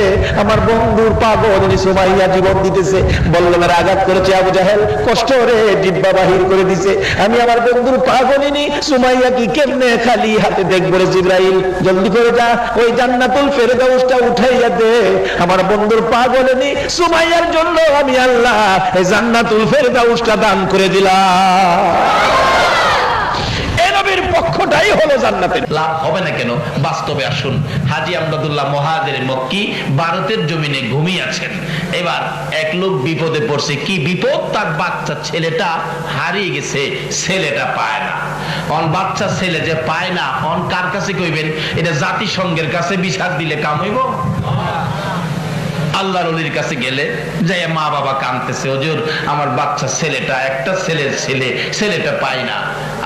আমার বন্ধুর পাগলিনী সুমাইয়া জীবন দিতেছে। বল্লমের আঘাত করেছে আবু জাহেল, কষ্ট রে জিহ্বা বাহির করে দিছে। আমি আমার বন্ধুর পাগলিনী সুমাইয়া কি কেমনে খালি হাতে দেখবো রে জিবরাইল, জলদি করে যা, ওই জান্নাতুল ফেরদাউসটা উঠাইয়া দে, আমার বন্ধুর পাগলিনী সুমাইয়ার জন্য আমি আল্লাহ এই জান্নাতুল ফেরদাউসটা দান করে দিলাম। এই নবীর পক্ষটাই হলো জান্নাতের। লাভ হবে না কেন? বাস্তবে আসুন। হাজী আমদাদুল্লাহ মুহাজির মক্কি ভারতের জমিনে ঘুমিয়ে আছেন। এবার এক লোক বিপদে পড়ছে। কি বিপদ? তার বাচ্চা ছেলেটা হারিয়ে গেছে, ছেলেটা পায় না। অন বাচ্চা ছেলে যে পায় না, অন কার কাছে কইবেন? এটা জাতিসংঘের কাছে বিচার দিলে কাম হইব? আল্লাহর ওলির কাছে গেলে যাই মা বাবা কাঁদতেছে, হুজুর আমার বাচ্চা ছেলেটা, একটা ছেলেটা পাই না।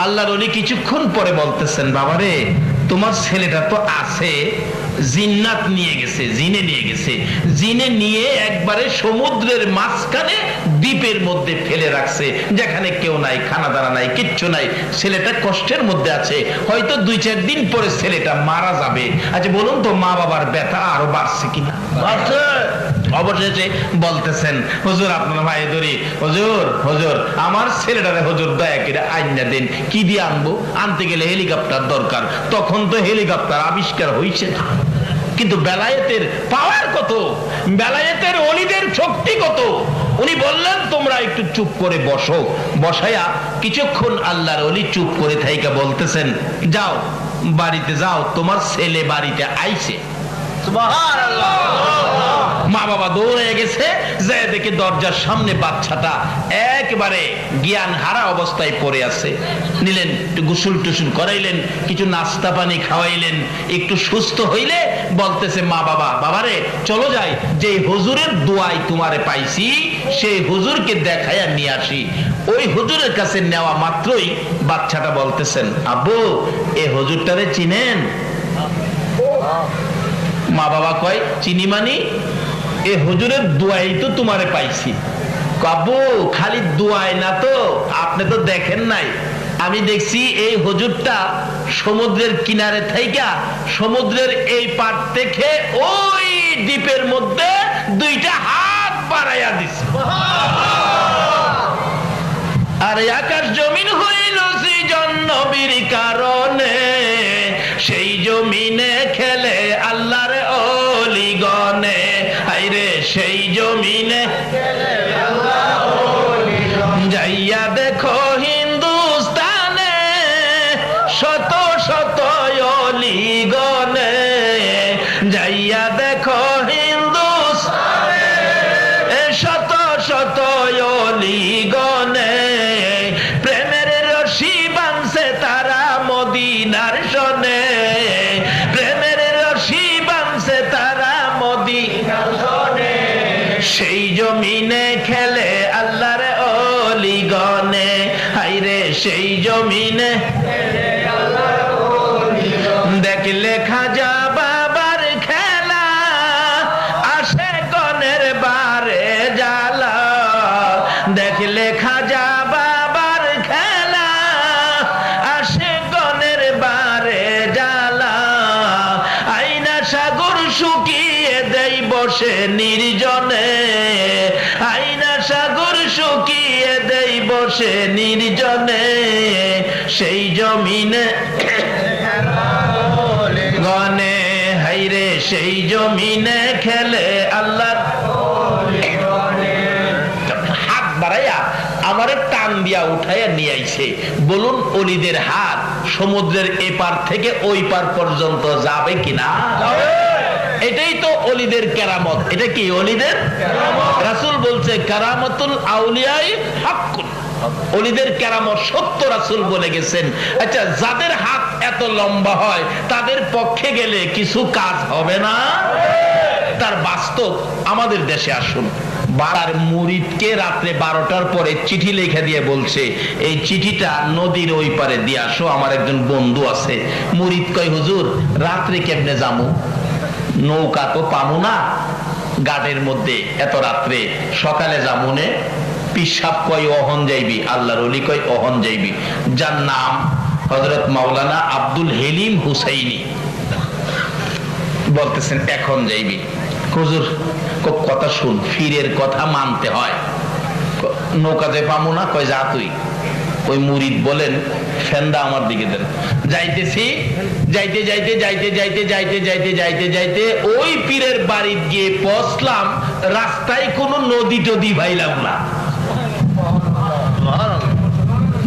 আল্লাহর ওলি কিছুক্ষণ পরে বলতেছেন, বাবা রে তোমার ছেলেটা তো আছে, জিন্নাত নিয়ে গেছে, জিনে নিয়ে গেছে, জিনে নিয়ে একবারে সমুদ্রের মাঝখানে দ্বীপের মধ্যে ফেলে রাখছে, যেখানে কেউ নাই, খানা দানা নাই, কিচ্ছু নাই। ছেলেটা কষ্টের মধ্যে আছে, হয়তো 2-4 দিন পরে ছেলেটা মারা যাবে। আচ্ছা বলুন তো, মা বাবার ব্যথা আরো বাড়ছে কিনা? বাড়ছে। অবশেষে বলতেছেন, হুজুর আপনার ভাই ধরি, হুজুর হুজুর আমার ছেলেটারে হুজুর দয়া করে আইনা দেন। কি দিয়ে আনবো? আনতে গেলে হেলিকপ্টার দরকার। তখন তো হেলিকপ্টার আবিষ্কার হয়েছে না, কিন্তু বেলায়েতের পাওয়ার কত, বেলায়েতের ওলিদের শক্তি কত। উনি বললেন তোমরা একটু চুপ করে বসো। বসায়া কিছুক্ষণ আল্লাহর ওলি চুপ করে থাইকা বলতেছেন, যাও বাড়িতে যাও, তোমার ছেলে বাড়িতে আইছে। সুবহানাল্লাহ। মা বাবা দৌড়ে গেছে, যে দেখে দরজার সামনে বাচ্চাটা একেবারে জ্ঞান হারা অবস্থায় পড়ে আছে। নিলেন, একটু গোসল টুসুল করাইলেন, কিছু নাস্তা পানি খাওয়াইলেন, একটু সুস্থ হইলে বলতেছে মা বাবা, বাবারে চলো যাই, যে হুজুরের দোয়াই তোমারে পাইছি সেই হুজুরকে দেখাইয়া নিয়ে আসি। ওই হুজুরের কাছে নেওয়া মাত্রই বাচ্চাটা বলতেছেন, আব্বু এ হুজুরটারে চিনেন? মা বাবা কয়, চিনি মানি? এ হুজুরের দোয়াই তো তোমারে পাইছি। আব্বু খালি দোয়াই না তো, আপনি তো দেখেন নাই, আমি দেখছি এই হুজুরটা সমুদ্রের কিনারে থাইকা সমুদ্রের এই পার থেকে ওই দ্বীপের মধ্যে 2টা হাত বাড়াইয়া দিছে। আর আকাশ জমিন হইল সৃজন নবীর কারণে, সেই জমিনে খেলে আল্লাহর ওলিগণে। হায়রে সেই জমিনে যাইয়া দেখো হিন্দুস্তানে শত শত ওলিগণে, যাইয়া দেখো হিন্দুস্তানে শত শত ওলিগণে। প্রেমের রশি বাঁধছে তারা মদিনার শনে, প্রেমের রশি বাঁধছে তারা মদিনার শনে। সেই জমিনে খেলে আল্লাহর ওলিগণে, হায়রে সেই জমিনে দেখলে খাজা বাবার খেলা, আসে গনের বারে জ্বালা। দেখলে খাজা বাবার খেলা, আসে গনের বারে জ্বালা। আইনা সাগর শুকিয়ে দেই বসে নির্জনে, আইনা সাগর শুকিয়ে দেই বসে নির্জনে। সেই জমিনে গনে, হায়রে সেই জমিনে খেলে আল্লাহ। হাত বাড়াইয়া আমারে টান দিয়া উঠাইয়া নিয়ে আইছে। বলুন ওলিদের হাত সমুদ্রের এপার থেকে ওই পার পর্যন্ত যাবে কিনা? এটাই তো ওলিদের কেরামত। এটা কি ওলিদের কেরামত? রাসূল বলছে কারামাতুল আউলিয়াই হাক্কুন, ওলিদের কেরামত সত্য, রাসূল বলে গেছেন। আচ্ছা যাদের হাত এত লম্বা হয় তাদের পক্ষে গেলে কিছু কাজ হবে না? তার বাস্তব আমাদের দেশে আসুন। তার মুরিদকে রাত্রে 12টার পরে চিঠি লিখে দিয়ে বলছে, এই চিঠিটা নদীর ওই পারে দিয়ে আসো, আমার একজন বন্ধু আছে। মুরিদ কয়, হুজুর রাত্রে কেমনে যামু? নৌকা তো পামু না গাড়ের মধ্যে এত রাত্রে, সকালে যামুনে। পিসাব কয় অহন যাইবি, আল্লাহর ওলি কয় অহন যাইবি। যার নাম হযরত মাওলানা আব্দুল হেলিম হুসাইনি, বলতেছেন এখন যাইবি। হুজুর কথা শুন, ফিরের কথা মানতে হয়। নৌকাতে পামু না, কয় যা তুই। ওই মুরিদ বলেন, ফেন্দা আমার দিকে দেন। যাইতেছি, যাইতে যাইতে যাইতে যাইতে যাইতে যাইতে যাইতে যাইতে ওই পীরের বাড়ি গিয়ে পৌঁছলাম, রাস্তায় কোনো নদী টদী ভাইলাম না।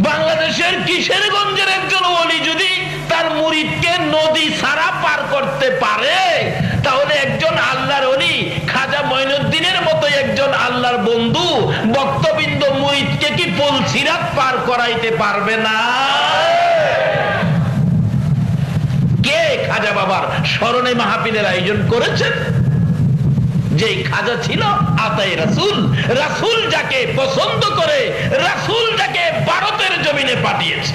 বাংলাদেশের কিশোরগঞ্জের একজন ওলি যদি তার মুরিদকে নদী ছাড়া পার করতে পারে, তাহলে একজন আল্লাহর ওলি খাজা মঈনুদ্দিনের মতো একজন আল্লাহর বন্ধু বক্তবিন্দ মুরিদকে কি পুলসিরাত পার করাইতে পারবে না? কে খাজা বাবার স্মরণে মাহফিলের আয়োজন করেছেন? যে খাজা ছিল আতায়ে রাসূল, রাসূল যাকে পছন্দ করে, রাসূল যাকে ভারতের জমিনে পাঠিয়েছে।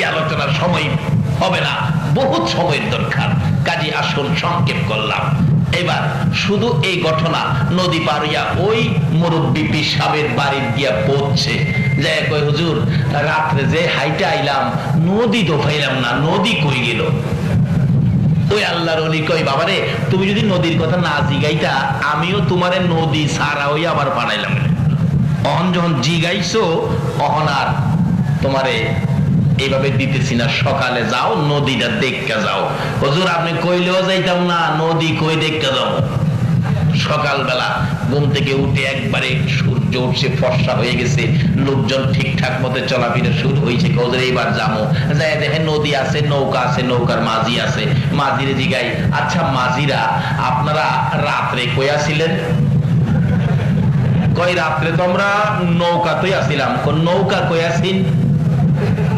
এই আলোচনার সময় হবে না, বহুত সময়ের দরকার, কাজে আসল সংক্ষেপ করলাম। এবার শুধু এই ঘটনা নদী পার হইয়া ওই মুরব্বী পিসাবের বাড়ির গিয়া পৌঁছে যে কই হুজুর রাত্রে যে হাইটে আইলাম নদী তো পাইলাম না, নদী কই গেল? ওই আল্লাহর ওলি কই বাবারে তুমি যদি নদীর কথা না জিগাইতা আমিও তোমারে নদী সারা হইয়া আবার পাঠাইলাম। অহন যখন জিগাইছো অহন আর তোমারে এইভাবে দিতেছি না, সকালে যাও নদীটা দেখতে যাও। হুজুর আপনি কইলেও যাইতাম না, নদী কই দেখতে যাও? সকালবেলা ঘুম থেকে উঠে একবারে সূর্য উঠছে, ফর্সা হয়ে গেছে, লোকজন ঠিকঠাক মতো চলাফেরা শুরু হয়েছে। হুজুর এইবার যাবো, যাই দেখে নদী আছে, নৌকা আছে, নৌকার মাঝি আছে। মাঝিরে জিগাই, আচ্ছা মাঝিরা আপনারা রাত্রে কই আসিলেন? কই রাত্রে তো আমরা নৌকাতেই আসিলাম। কোন নৌকা কই আসিন?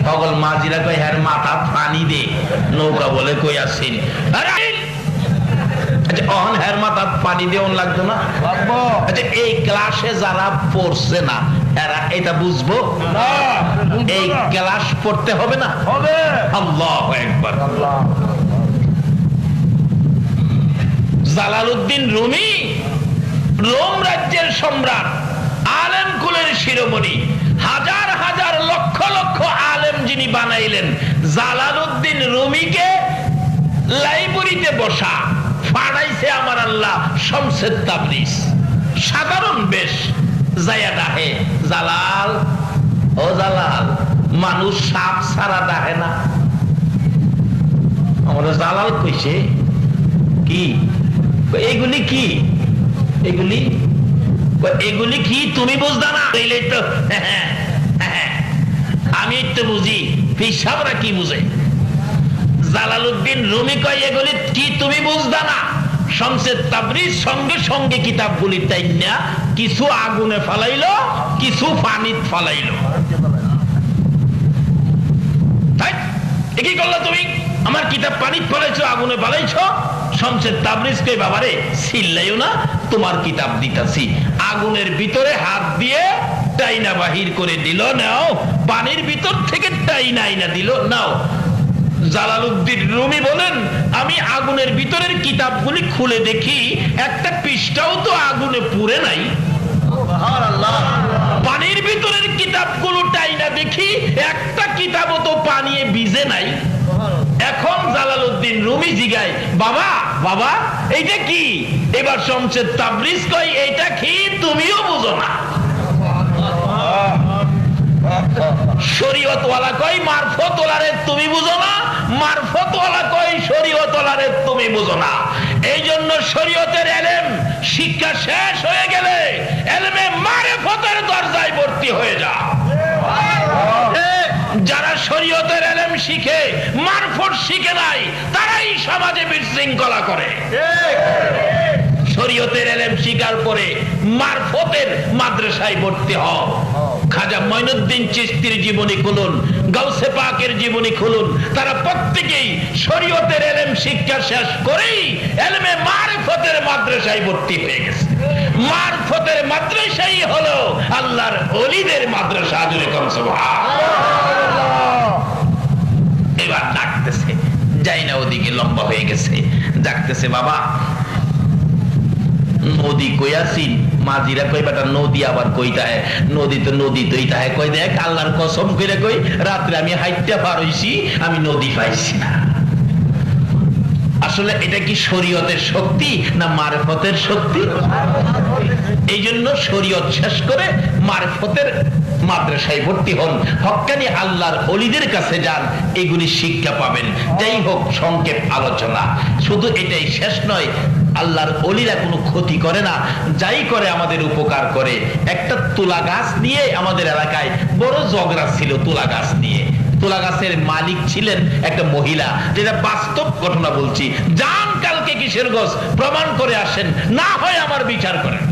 সকল মাঝিরা কই হ্যাঁ মাথা পানি দে, নৌকা বলে কই আসিন। আচ্ছা অহন হ্যার মাথা পানি দেওয়ান লাগতো না? আচ্ছা এই ক্লাসে যারা পড়ছে না এরা এটা বুঝবো? এই ক্লাস পড়তে হবে না? আল্লাহু আকবার। জালালউদ্দিন রুমি রোম রাজ্যের সম্রাট, আলেম কুলের শিরোমণি, হাজার হাজার লক্ষ লক্ষ আলেম যিনি বানাইলেন, জালালউদ্দিন রুমিকে লাইব্রেরিতে বসা ফাড়াইছে আমার আল্লাহ শমসেদ তাবরিজ। সাধারণ বেশ যায়া ডাহে, জালাল ও জালাল, মানুষ সাপ ছাড়া ডাহে না। আমার জালাল কইছে কি এগুলি কি? এগুলি এগুলি কি তুমি বুঝদা না? তো আমি তো বুঝি, পিসাবরা কি বুঝে? জালালউদ্দিন রুমি কয় এগুলি কি তুমি বুঝদা না? শমসেদ তাবরিজ সঙ্গে সঙ্গে কিতাবগুলি টাইনা কিছু আগুনে ফালাইলো, কিছু পানিত ফালাইলো। কি করলো তুমি? আমার কিতাব পানিত ফলাইছো, আগুনে ফালাইছো। শমসেদ তাবরিজ কই বাবারে চিল্লাইও না, তোমার কিতাব দিতাছি। আগুনের ভিতরে হাত দিয়ে টাইনা বাহির করে দিল, নাও। পানির ভিতর থেকে টাইনা আইনা দিল, নাও। জালালউদ্দিন রুমি বলেন আমি আগুনের ভিতরের কিতাবগুলি খুলে দেখি একটা পৃষ্ঠাও তো আগুনে পুড়ে নাই। পানির ভিতরের কিতাবগুলো টাইনা দেখি একটা কিতাবও তো পানিয়ে ভিজে নাই। এখন জালালউদ্দিন রুমি জিগায়, বাবা বাবা এইটা কি? এবার শমসেদ তাবরিজ কয় এইটা কি তুমিও বুঝো না? শরীয়তওয়ালা কয় মারফতওয়ালারে তুমি বুঝো না, মারফতওয়ালা কয় শরীয়তওয়ালারে তুমি বুঝো না। এই জন্য শরীয়তের এলেম শিক্ষা শেষ হয়ে গেলে এলেমে মারফতের দরজায় ভর্তি হয়ে যা। যারা শরীয়তের এলেম শিখে মারফত শিখে নাই তারাই সমাজে বিশৃঙ্খলা করে। শরীয়তের এলেম শিকার পরে মারফতের মাদ্রাসায় ভর্তি হও। খাজা মঈনুদ্দিন চিশতির জীবনী খুলুন, গাউসে পাকের জীবনী খুলুন, তারা প্রত্যেকেই শরীয়তের এলেম শিক্ষা শেষ করেই এলেমে মারফতের মাদ্রাসায় ভর্তি হয়ে গেছে। মারফতের মাদ্রাসাই হলো আল্লাহর ওলিদের মাদ্রাসা। জুড়ে কোন সুবহানাল্লাহ। এবার ডাকতেছে, যাই না ওদিকে লম্বা হয়ে গেছে, ডাকতেছে বাবা নদী কইয়াছি। মাঝিরা কই বেটা নদী আবার কইতা হয়? নদী তো নদী তৈতা হয়। কই দেখ আল্লাহর কসম করে কই রাত্রে আমি হাইটটা পার হইছি, আমি নদী পাইছি না। আসলে এটা কি শরীয়তের শক্তি না মারফতের শক্তি? এই জন্য শরীয়ত শেষ করে মারফতের মাদ্রাসায় ভর্তি হন, হক্কানি আল্লাহর ওলিদের কাছে যান, এগুলি শিক্ষা পাবেন। যাই হোক সংক্ষেপ আলোচনা, শুধু এটাই শেষ নয়। আল্লাহর ওলিরা কোনো ক্ষতি করে না, যাই করে আমাদের উপকার করে। একটা তুলা গাছ নিয়ে আমাদের এলাকায় বড় ঝগড়া ছিল। তুলা গাছ নিয়ে, তুলা গাছের মালিক ছিলেন একটা মহিলা, যেটা বাস্তব ঘটনা বলছি। যান কালকে কিসের গোস প্রমাণ করে আসেন, না হয় আমার বিচার করেন।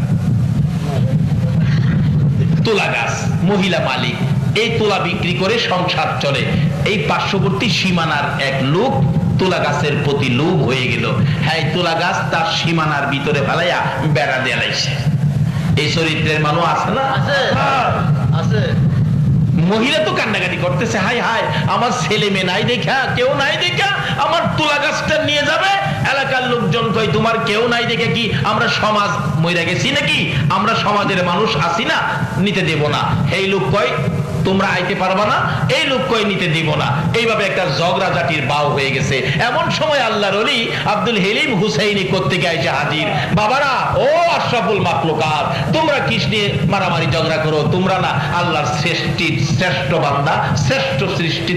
তুলা গাছ, মহিলা মালিক, এই তুলা বিক্রি করে সংসার চলে। এই পার্শ্ববর্তী সীমানার এক লোক তুলা গাছের প্রতি লোভ হয়ে গেল। হ্যাঁ, তুলা গাছ তার সীমানার ভিতরে ফেলাইয়া বেড়া দেয়ালাইছে। এই চরিত্রের মানুষ আছে না? আছে। মহিলা তো কান্নাকাটি করতেছে, হাই হাই আমার ছেলে মেয়ে নাই দেখা, কেউ নাই দেখা আমার তুলা গাছটা নিয়ে যাবে। এলাকার লোকজন কই তোমার কেউ নাই দেখে কি আমরা সমাজ মইরা গেছি নাকি, আমরা সমাজের মানুষ আছি না, নিতে দেব না। এই লোক কয় তোমরা আইতে পারবা না, এই লোক কয় নিতে দিব না। এইভাবে একটা ঝগড়াঝাটির বাও হয়ে গেছে। এমন সময় আল্লাহর ওলি আব্দুল হেলিম হুসাইনি কোত্থেকে আইসে হাজির। বাবারা, ও আশরাফুল মাখলুকাত, তোমরা কিস নিয়ে মারামারি ঝগড়া করো? তোমরা না আল্লাহর শ্রেষ্ঠ বান্দা, শ্রেষ্ঠ সৃষ্টি,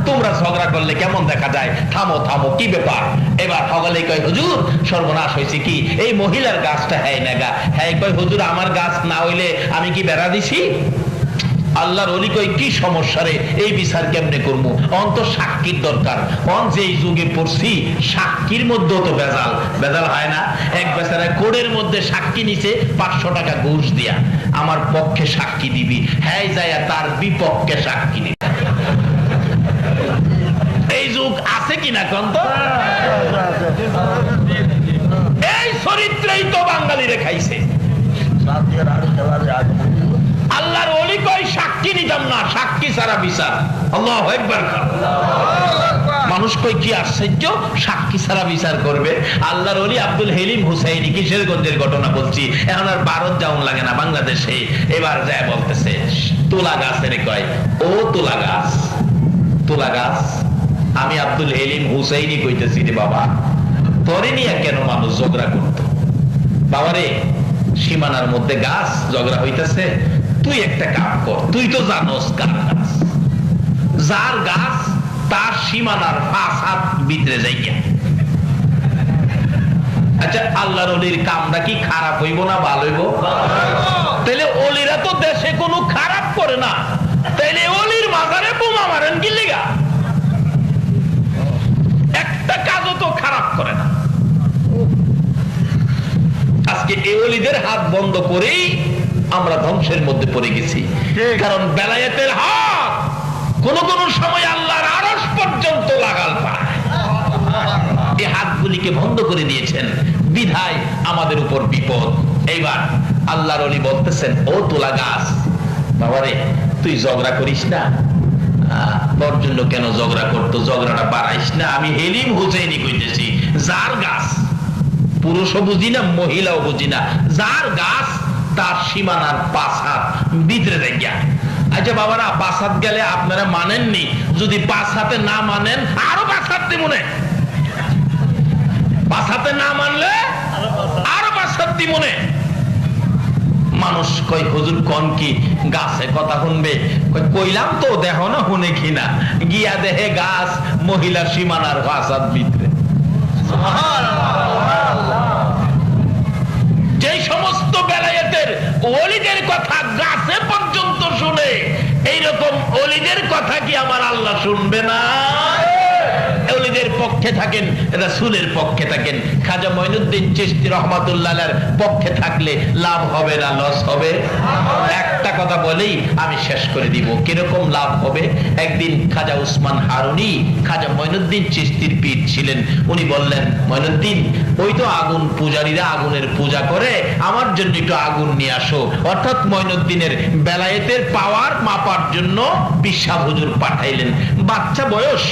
তোমরা ঝগড়া করলে কেমন দেখা যায়? থামো থামো, কি ব্যাপার? এবার হগলে কয় হুজুর সর্বনাশ হয়েছে কি, এই মহিলার গাছটা হ্যাঁ নাগা। হ্যাঁ কয় হুজুর আমার গাছ না হইলে আমি কি বেড়া দিছি? আল্লাহর ওলি কই কি সমস্যা রে, এই বিচার কেমনে করবো? অন্ত সাক্ষীর দরকার। অন যেই যুগে পড়ছি সাক্ষীর মধ্যেও তো বেজাল হয় না। এক বেচারা কোড়ের মধ্যে সাক্ষী নিছে 500 টাকা ঘুষ দিয়া, আমার পক্ষে সাক্ষী দিবি, হ্যাঁ যাইয়া তার বিপক্ষে সাক্ষী দিবি। এই যুগ আছে কিনা কন্ত? এই চরিত্রই তো বাঙালিরে খাইছে। আল্লাহর ওলি কই সাক্ষী নিতাম না, সাক্ষী ছাড়া বিচার। আল্লাহু আকবার। মানুষ কই কি আশ্চর্য, সাক্ষী ছাড়া বিচার করবে? আল্লাহর ওলি আব্দুল হেলিম হুসাইনি কিশোরগঞ্জের ঘটনা বলছি, এখন আর ভারত যাওন লাগে না, বাংলাদেশে। এবার যায় বলতেছে তুলা গাছের কয়, ও তুলা গাছ, তুলা গাছ, আমি আব্দুল হেলিম হুসাইনি কইতেছি রে বাবা, তোরে নিয়ে কেন মানুষ ঝগড়া করতো? বাবারে, সীমানার মধ্যে গাছ ঝগড়া হইতেছে, তুই একটা কাম কর, তুই তো জানোস কার গাছ, যার গাছ তার সীমানার 5 হাত ভিতরে যাইয়া। আচ্ছা, আল্লাহর ওলির কামটা কি খারাপ হইব না ভালো হইব? তাহলে ওলিরা তো দেশে কোনো খারাপ করে না, তাইলে ওলির মাজারে বোমা মারেন কি লিগা? একটা কাজও তো খারাপ করে না। আজকে এই ওলিদের হাত বন্ধ করেই আমরা ধ্বংসের মধ্যে পড়ে গেছি। কারণ বেলায়েতের হাত কোন কোন সময় আল্লাহর আরশ পর্যন্ত লাগাল পায়। এই হাতগুলিকে বন্ধ করে দিয়েছেন, বিধায় আমাদের উপর বিপদ। এইবার আল্লাহর ওলি বলতেছেন, ও তুলা গাছ, বাবারে তুই ঝগড়া করিস না। তোর জন্য কেন ঝগড়া করতো? ঝগড়াটা বাড়াইস না। আমি হেলিম হুসাইনি কইতেছি, যার গাছ, পুরুষও বুঝি না মহিলাও বুঝি না, যার গাছ তার সীমানার 5 হাত ভিতরে দেখিয়া। আচ্ছা বাবারা, 5 হাত গেলে আপনারা মানেননি, যদি 5 হাতে না মানেন আরো 5 হাত দিমনে, 5 হাতে না মানলে আরো 5 হাত দিমনে। মানুষ কই হুজুর কোন কি গাছে কথা শুনবে? কইলাম তো, দেখো না শুনে কিনা, গিয়া দেহে গাছ মহিলা সীমানার 5 হাত ভিতরে। যে সমস্ত বেলায়েতের ওলিদের কথা গাছে পর্যন্ত শুনে, এইরকম ওলিদের কথা কি আমার আল্লাহ শুনবে না? ওলিদের পক্ষে থাকেন, রাসূলের পক্ষে থাকেন। খাজা মঈনুদ্দিন চিশতি রাহমাতুল্লাহর পক্ষে থাকলে লাভ হবে না লস হবে? একটা কথা বলেই আমি শেষ করে দিব, কিরকম লাভ হবে। একদিন খাজা উসমান হারুনি খাজা মঈনুদ্দিন চিশতির পীর ছিলেন, উনি বললেন, মঈনুদ্দিন ওই তো আগুন পূজারীরা আগুনের পূজা করে, আমার জন্য একটু আগুন নিয়ে আসো। অর্থাৎ মঈনুদ্দিনের বেলায়েতের পাওয়ার মাপার জন্য পিসাব হুজুর পাঠাইলেন। বাচ্চা বয়স,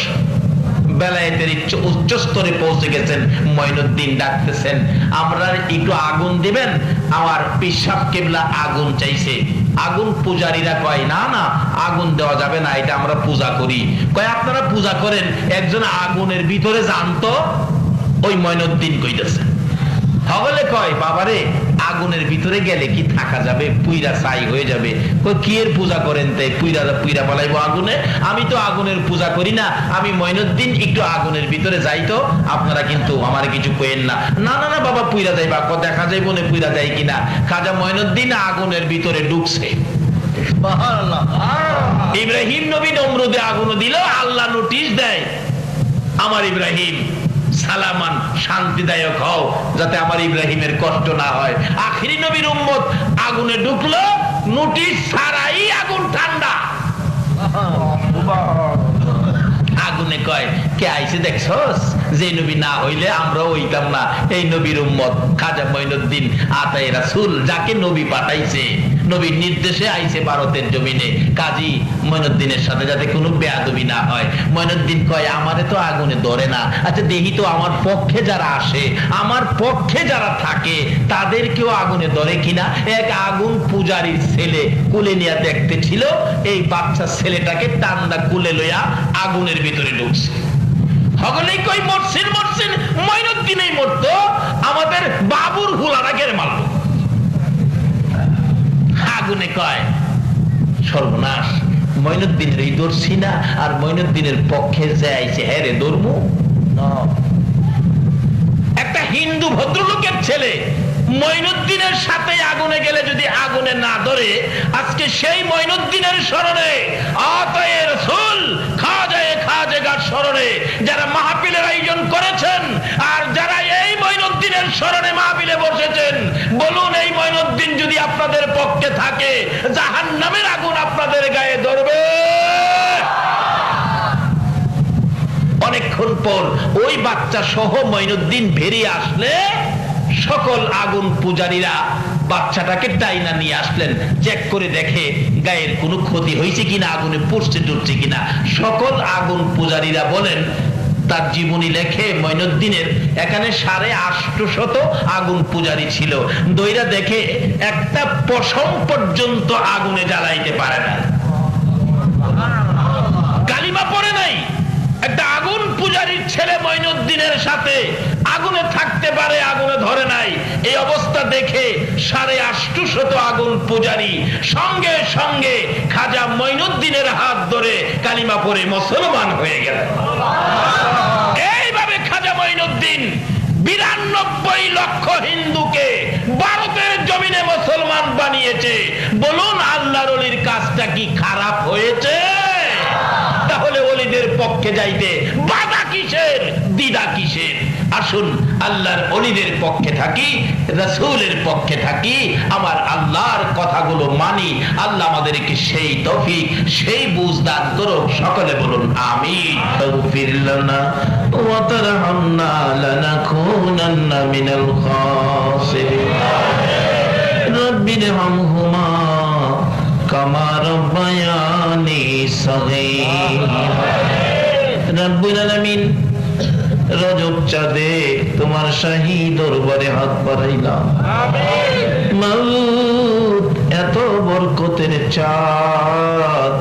বেলায়েতের উচ্চ স্তরে পৌঁছে গেছেন। মঈনুদ্দিন ডাকতেছেন, আমরা একটু আগুন দিবেন। আমার পিসাব কেবলা আগুন চাইছে। আগুন পূজারীরা কয়, না না আগুন দেওয়া যাবে না, এটা আমরা পূজা করি। কয় আপনারা পূজা করেন, একজন আগুনের ভিতরে জানতো। ওই মঈনুদ্দিন কইতেছে, হগলে কয়, বাবারে আগুনের ভিতরে গেলে কি থাকা যাবে? পুইরা ছাই হয়ে যাবে। কই কি এর পূজা করেন? তাই পুইরা পালাইবো আগুনে? আমি তো আগুনের পূজা করি না। আমি মঈনুদ্দিন একটু আগুনের ভিতরে যাই তো, আপনারা কিন্তু আমারে কিছু কইেন না। না না না বাবা, পুইরা যাইবা, দেখা যাইব না পুইরা যায় কিনা। খাজা মঈনুদ্দিন আগুনের ভিতরে ঢুকছে। ইব্রাহিম নবী নমরুদে আগুন দিল, আল্লাহ নোটিশ দেয়, আমার ইব্রাহিম সালামান, শান্তিদায়ক হও, যাতে আমার ইব্রাহিমের কষ্ট না হয়। আখিরি নবীর উম্মত আগুনে ঢুকলো, নোটিশ ছাড়াই আগুন ঠান্ডা। আগুনে কয়, কে আইছে দেখছস? যে নবী না হইলে আমরাও হইতাম না এই নবীর উম্মত খাজা মঈনুদ্দিন আতায়ে রাসূল, যাকে নবী পাঠাইছে, নবীর নির্দেশে আইছে ভারতের জমিনে। কাজী মঈনুদ্দিনের সাথে যাতে কোনো বেয়াদবি না হয়। মঈনুদ্দিন কয় আমারে তো আগুনে ধরে না, আচ্ছা দেখি তো আমার পক্ষে যারা আসে, আমার পক্ষে যারা থাকে তাদেরকেও আগুনে ধরে কিনা। এক আগুন পূজারীর ছেলে কুলে নিয়ে দেখতে ছিল, এই বাচ্চা ছেলেটাকে টান্দা কুলে লইয়া আগুনের ভিতরে ঢুকছে। সকলেই কই মরছেন মরছেন, মঈনুদ্দিনই মরতো, আমাদের বাবুর হুলাটাকে মারলো। আগুনে কয় সর্বনাশ, মঈনুদ্দিনের এই দর্শি না, আর মঈনুদ্দিনের পক্ষে যে আইছে হ্যাঁ রে ধর্ম। একটা হিন্দু ভদ্রলোকের ছেলে মঈনুদ্দিনের সাথে আগুনে গেলে যদি আগুনে না ধরে, আজকে সেই মঈনুদ্দিনের স্মরণে আতায়ে রাসূল খাজেগার স্মরণে যারা মাহফিলের আয়োজন করেছেন, আর যারা এই মঈনুদ্দিনের স্মরণে মাহফিলে বসেছেন, বলুন এই মঈনুদ্দিন যদি আপনাদের পক্ষে থাকে, জাহান্নামের আগুন আপনাদের গায়ে ধরবে। অনেকক্ষণ পর ওই বাচ্চা সহ মঈনুদ্দিন বেরিয়ে আসলে সকল আগুন পূজারীরা বাচ্চাটাকে টাইনা নিয়ে আসলেন। চেক করে দেখে গায়ের কোনো ক্ষতি হয়েছে কিনা, আগুনে পুড়ছে টুটছে কিনা। সকল আগুন পূজারীরা বলেন, তার জীবনী লেখে মঈনুদ্দিনের এখানে 850 আগুন পূজারী ছিল। দইরা দেখে একটা পশম পর্যন্ত আগুনে জ্বালাইতে পারে না, কালিমা পড়ে নাই। একটা আগুন পূজারীর ছেলে মঈনুদ্দিনের সাথে আগুনে থাকতে পারে, আগুনে ধরে নাই। এই অবস্থা দেখে 850 আগুন পূজারী সঙ্গে সঙ্গে খাজা মঈনুদ্দিনের হাত ধরে কালিমা পড়ে মুসলমান হয়ে গেলেন। এইভাবে খাজা মঈনুদ্দিন 92 লক্ষ হিন্দুকে ভারতের জমিনে মুসলমান বানিয়েছে। বলুন আল্লাহর ওলির কাজটা কি খারাপ হয়েছে? তাহলে ওলিদের পক্ষে যাইতে বাধা কিসের, দ্বিধা কিসের? আসুন আল্লাহর ওলিদের পক্ষে থাকি, রাসূলের পক্ষে থাকি, আমার আল্লাহর কথাগুলো মানি। আল্লাহ আমাদেরকে সেই তৌফিক, সেই বুঝ দান করুক। সকলে বলুন আমিন। তাগফির লানা ওয়া তারহামনা লানাকুনান্না মিনাল খাসিরিন। রব্বিরহামহুমা কামা রাব্বায়ানি সগীরা। রব্বুল আলামিন, রজব চাঁদে তোমার শাহী দরবারে হাত বাড়াইলাম। মাওলাদ, এত বরকতের চাঁদ,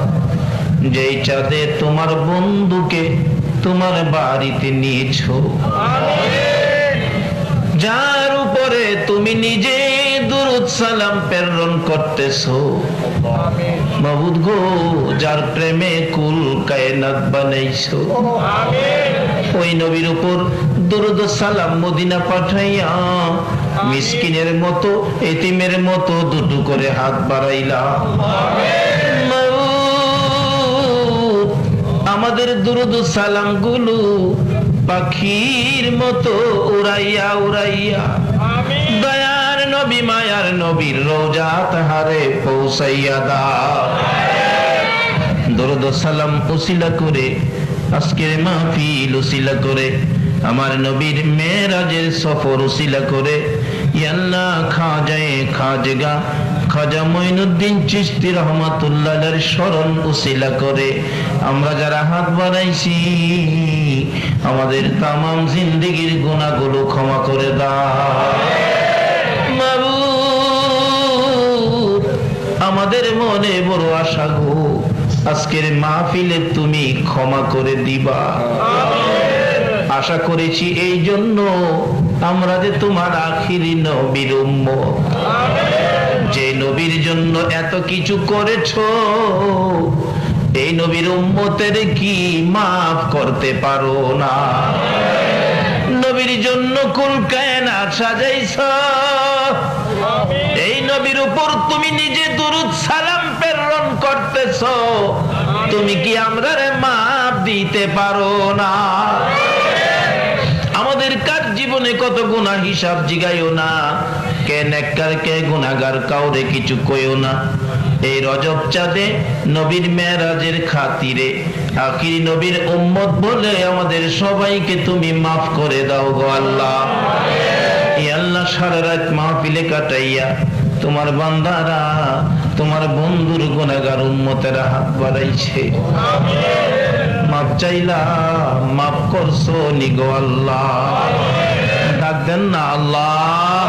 যেই চাঁদে তোমার বন্ধুকে তোমার বাড়িতে নিয়েছো, যার উপরে তুমি নিজে দুরূদ সালাম প্রেরণ করতেছো। মাবুদ গো, যার প্রেমে কুল কায়নাত বানাইছো, ওই নবীর উপর দুরূদ সালাম মদিনা পাঠাইয়া মিসকিনের মতো, এতিমের মতো দুটো করে হাত বাড়াইলা। আমাদের দুরূদ সালাম গুলো পাখির মতো উড়াইয়া উড়াইয়া দয়ার নবী মায়ার নবীর রওজা তাহারে পৌঁছাইয়া দাও। দরুদ সালাম উসিলা করে, আজকের মাহফিল উসিলা করে, আমার নবীর মেরাজের সফর উসিলা করে, ইয়া আল্লাহ খাজা খাজা মঈনুদ্দিন চিশতি রহমাতুল্লাহ আলাইহির শরণ উসিলা করে আমরা যারা হাত বাড়াইছি, আমাদের তামাম জিন্দেগীর গুনাহগুলো ক্ষমা করে দাও। মাবুদ, আমাদের মনে বড় আশা গো, আজকের মাহফিলে তুমি ক্ষমা করে দিবা। আশা করেছি এই জন্য আমরা যে তোমার আখিরি নবীর উম্মত, যে নবীর জন্য এত কিছু করেছো, এই নবীর উম্মতের কি মাফ করতে পারো না? নবীর জন্য কুল কায়নাত সাজাইছো, এই নবীর উপর তুমি নিজে দুরূদ সালাম প্রেরণ করতেছো, তুমি কি আমরারে মাফ দিতে পারো না? আমাদের কার জীবনে কত গুনাহ হিসাব জিগাইও না, কে নেককার কে গুনাহগার কাউরে কিছু কইও না। এই রজব চাঁদে নবীর মেরাজের খাতিরে আখিরি নবীর উম্মত বলে আমাদের সবাইকে তুমি মাফ করে দাও গো আল্লাহ। ই আল্লাহ, সারা রাত মাহফিলে কাটাইয়া তোমার বান্দারা, তোমার বন্ধুর গুনাহগার উম্মতেরা হাত বাড়াইছে, মাপ চাইলা, মাফ করছো নি গো আল্লাহ। ডাক দেন না আল্লাহ,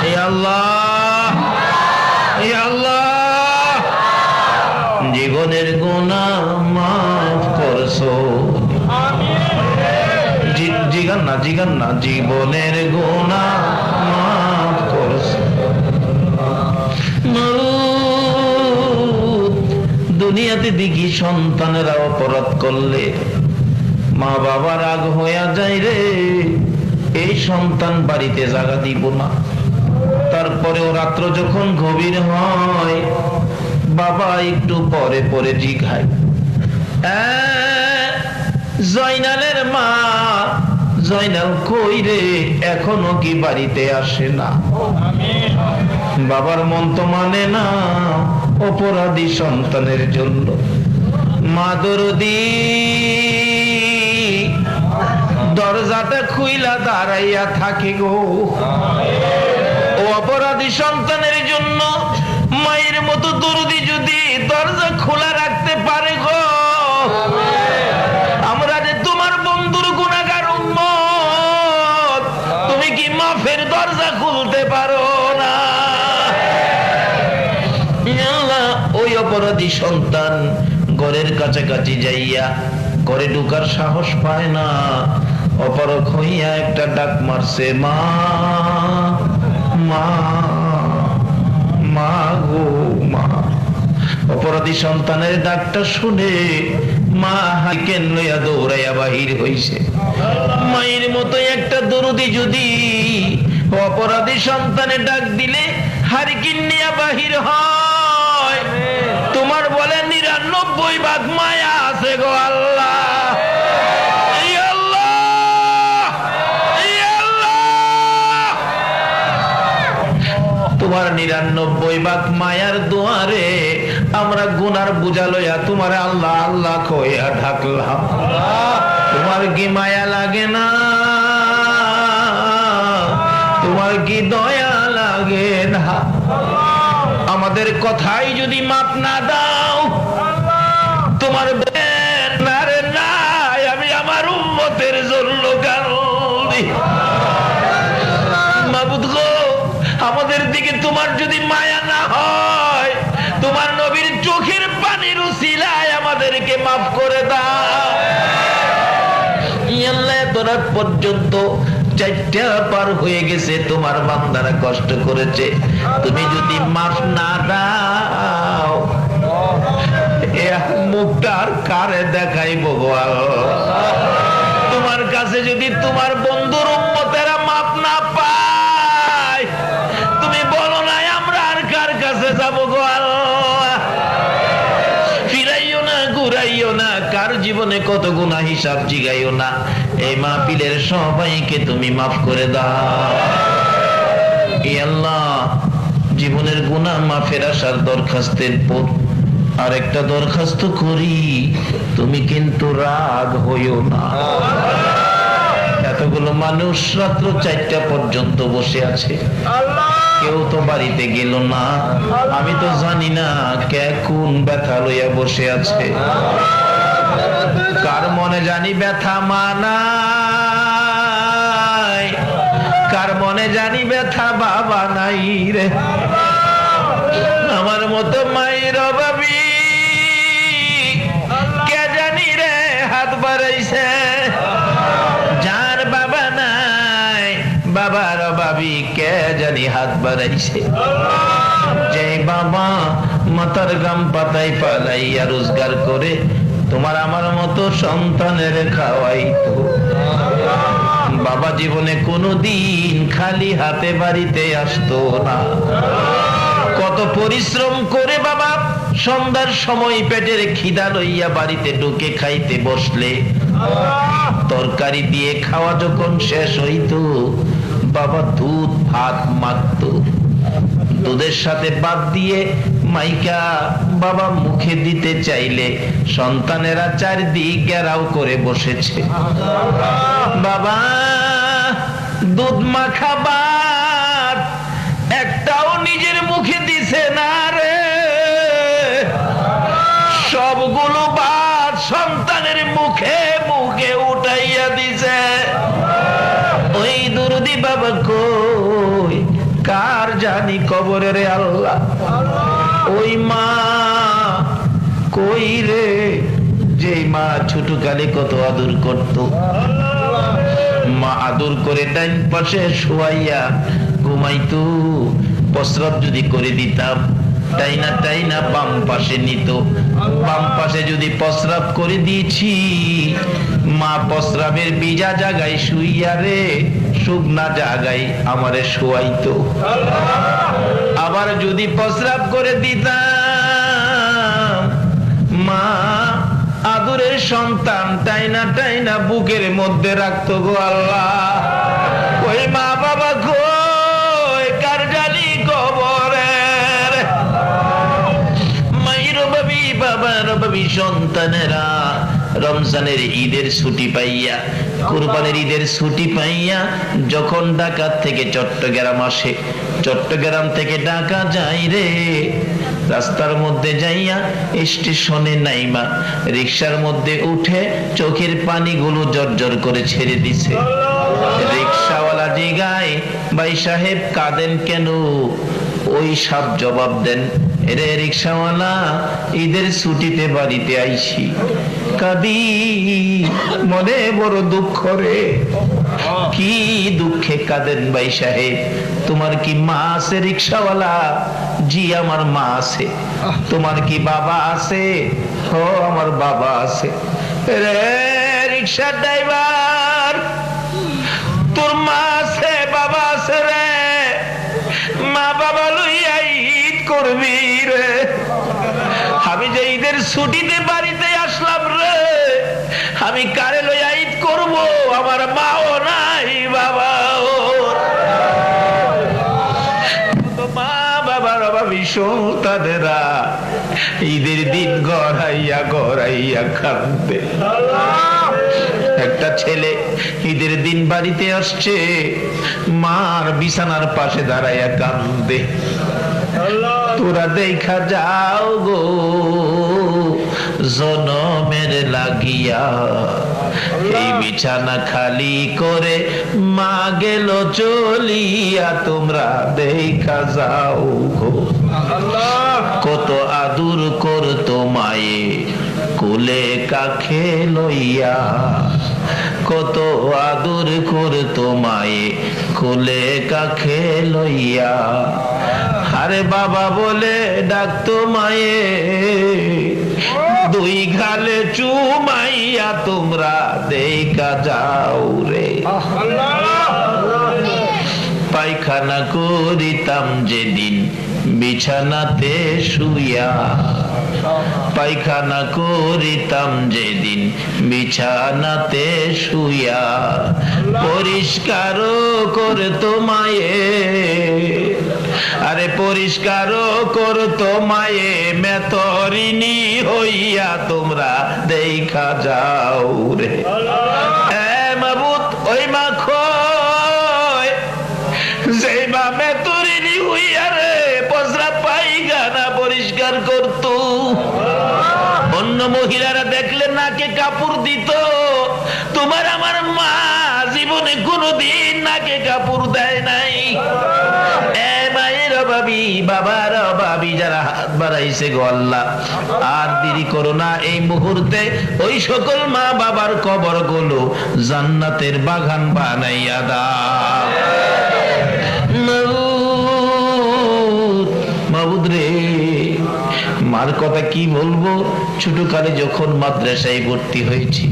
এ আল্লাহ, এ আল্লাহ, জীবনের গুনাহ মাফ করছো। জিগান না, জিগান না, জীবনের গুনাহ মাফ করছো। দুনিয়াতে দেখি সন্তানেরা অপরাধ করলে মা বাবা রাগ হইয়া যায় রে, এই সন্তান বাড়িতে জায়গা দিব না। তারপরেও রাত্র যখন গভীর হয়, বাবা একটু পরে পরে জিগায়, জয়নালের মা, জয়নাল কই রে, এখনো কি বাড়িতে আসে না? বাবার মন তো মানে না অপরাধী সন্তানের জন্য। মা দরদি দরজাটা খুইলা দাঁড়াইয়া থাকে গো, ও অপরাধী সন্তানের জন্য মায়ের মতো দরদি যদি দরজা খোলা রাখতে পারে গো, আমরা যে তোমার বন্ধুর গুনাহগার উম্মত, তুমি কি মাফের দরজা খুলতে পারো না? ওই অপরাধী সন্তান ঘরের কাছাকাছি যাইয়া ঘরে ঢুকার সাহস পায় না, অপরক হইয়া একটা ডাক মারছে, মা, মা, মা গো মা। অপরাধী সন্তানের ডাকটা শুনে মা হাইকেন লইয়া দৌড়াইয়া বাহির হইছে। মায়ের মতো একটা দরদি যদি অপরাধী সন্তানের ডাক দিলে হারিকেন নিয়া বাহির হয়, তোমার বলে ৯৯ ভাগ মায়া আছে গো আল্লাহ। তোমার ৯৯ ভাগ মায়ার দুয়ারে আমরা গুনার বোঝা লইয়া তোমার আল্লাহ আল্লাহ কইয়া ঢাকলাম, তোমার কি মায়া লাগে না? তোমার কি দয়া লাগে না? আমাদের কথাই যদি মাপ না দাও, তোমার নাই, আমি আমার উম্মতের জন্য কারণ মাবুদ গো, আমাদের দিকে তোমার যদি মায়া না হয়, তোমার নবীর চোখের পানির উসিলায় আমাদেরকে মাফ করে দাও। আল্লাহ, এত রাত পর্যন্ত ৪টা পার হয়ে গেছে, তোমার বান্দারা কষ্ট করেছে, তুমি যদি মাফ না দাও, মুখটা আর কারে দেখাইব গো আল্লাহ? তোমার কাছে যদি তোমার বন্ধুর উম্মতেরা মাফ না পায়, তুমি বলো না আমরা আর কার কাছে যাবো গো আল্লাহ? ফিরাইও না, ঘুরাইও না, কার জীবনে কত গুনাহ হিসাব জিগাইও না। এই মাহফিলের সবাইকে তুমি মাফ করে দাও। ই আল্লাহ, জীবনের গুনাহ মাফের আসার দরখাস্তের পর আরেকটা দরখাস্ত করি, তুমি কিন্তু রাগ হইও না। এতগুলো মানুষ রাত্র ৪টা পর্যন্ত বসে আছে, কেউ তো বাড়িতে গেল না, আমি তো জানি না কে কোন ব্যথা লইয়া বসে আছে। কার মনে জানি ব্যথা মানাই, কার মনে জানি ব্যথা বাবা নাই রে। আমার মতো মায়ের অভাবী কে জানি রে হাত বাড়াইছে, যার বাবা নাই বাবার অভাবী কে জানি হাত বাড়াইছে। যে বাবা মাথার গাম পাতায় পালাইয়া রোজগার করে তোমার আমার মতো সন্তানের খাওয়াইতো, বাবা জীবনে কোনোদিন খালি হাতে বাড়িতে আসতো না। কত পরিশ্রম করে বাবা সন্ধ্যার সময় পেটের খিদা লইয়া বাড়িতে ঢুকে খাইতে বসলে, তরকারি দিয়ে খাওয়া যখন শেষ হইতো, বাবা দুধ ভাত মাখতো, দুধের সাথে বাদ দিয়ে মাইকা বাবা মুখে দিতে চাইলে সন্তানেরা চারদিক ঘেরাও করে বসেছে। বাবা দুধ মাখা ভাত একটাও নিজের মুখে দিছে না রে, সবগুলো ভাত সন্তানের মুখে মুখে উঠাইয়া দিছে। ওই দুরুদি বাবা কই কার জানি কবরে রে আল্লাহ। ওই মা কই রে, যে মা ছোটকালে কত আদর করত, মা আদর করে ডাইন পাশে শোয়াইয়া ঘুমাইতো, প্রস্রাব যদি করে দিতাম টাইনা টাইনা বাম পাশে নিত, বাম পাশে যদি প্রস্রাব করে দিয়েছি মা প্রস্রাবের ভিজা জায়গায় শুইয়া রে শুকনা জায়গায় আমারে শোয়াইতো। আবার যদি প্রস্রাব করে দিতাম মা আদরের সন্তান টাইনা টাইনা বুকের মধ্যে রাখতো গো আল্লাহ। ওই মা বাবা কই কার জানি কবরের। মায়ের ভাবি বাবার ভাবি সন্তানেরা রমজানের ঈদের ছুটি পাইয়া কুরবানের ঈদের ছুটি পাইয়া যখন ঢাকা থেকে চট্টগ্রাম আসে, চট্টগ্রাম থেকে ঢাকা যাই রে, রাস্তার মধ্যে যাইয়া স্টেশনে নাইমা রিকশার মধ্যে উঠে চোখের পানিগুলো জর্জর করে ছেড়ে দিছে। রিকশাওয়ালা জিগায় ভাই সাহেব কাঁদেন কেন? ওই সব জবাব দেন, রে রিকশাওয়ালা ঈদের ছুটিতে বাড়িতে আইছি, কাঁদি মনে বড় দুঃখ রে। কি দুঃখে কাঁদেন ভাই সাহেব? তোমার কি মা আছে রিকশাওয়ালা? জি আমার মা আছে। তোমার কি বাবা আছে? ও আমার বাবা আছে। রে রিকশা ড্রাইভার তোর মা আছে বাবা আছে রে, মা বাবা লইয়া ঈদ করবি রে। আমি যে ঈদের ছুটিতে বাড়িতে আসলাম রে, আমি কারে লইয়া ঈদ করবো? আমার মাও নাই বাবাও। মা বাবার অভাবী সন্তানেরা ঈদের দিন গড়াইয়া গড়াইয়া কাঁদবে। একটা ছেলে ঈদের দিন বাড়িতে আসছে, মার বিছানার পাশে দাঁড়াইয়া কাঁদে। তোরা দেখা যাও গো জনমের লাগিয়া, এই বিছানা খালি করে মা গেল চলিয়া, তোমরা দেখা যাও গো। কত আদর করতো মায়ে কোলে কাখে লইয়া, কত আদর করতো মায়ে কোলে কাখে লইয়া। আরে বাবা বলে ডাকতো মায়ে, দুই গালে চুমাইয়া তোমরা দেখা যাও রে। পায়খানা করিতাম যেদিন বিছানাতে শুইয়া, পায়খানা করিতাম যেদিন বিছানাতে শুইয়া, পরিষ্কার করতো মায়ে, আরে পরিষ্কার করতো মায়ে মেতরিনী হইয়া, তোমরা দেখা যাও রে। মাবুত ওই মা খয় যে মা মেতরিনী হইয়া রে পজরা পায়খানা পরিষ্কার করতো, অন্য মহিলারা দেখলে নাকে কাপড় দিত, তোমার আমার মা জীবনে কোনোদিন নাকে কাপড় দেয় নাই। মায়ের অভাবী বাবার অভাবী যারা হাত বাড়াইছে গো আল্লাহ, আর দেরি করো না, এই মুহূর্তে ওই সকল মা বাবার কবর গুলো জান্নাতের বাগান বানাইয়া দাও। মাবুদ রে, মার কথা কি বলবো, ছোটকালে যখন মাদ্রাসায় ভর্তি হয়েছি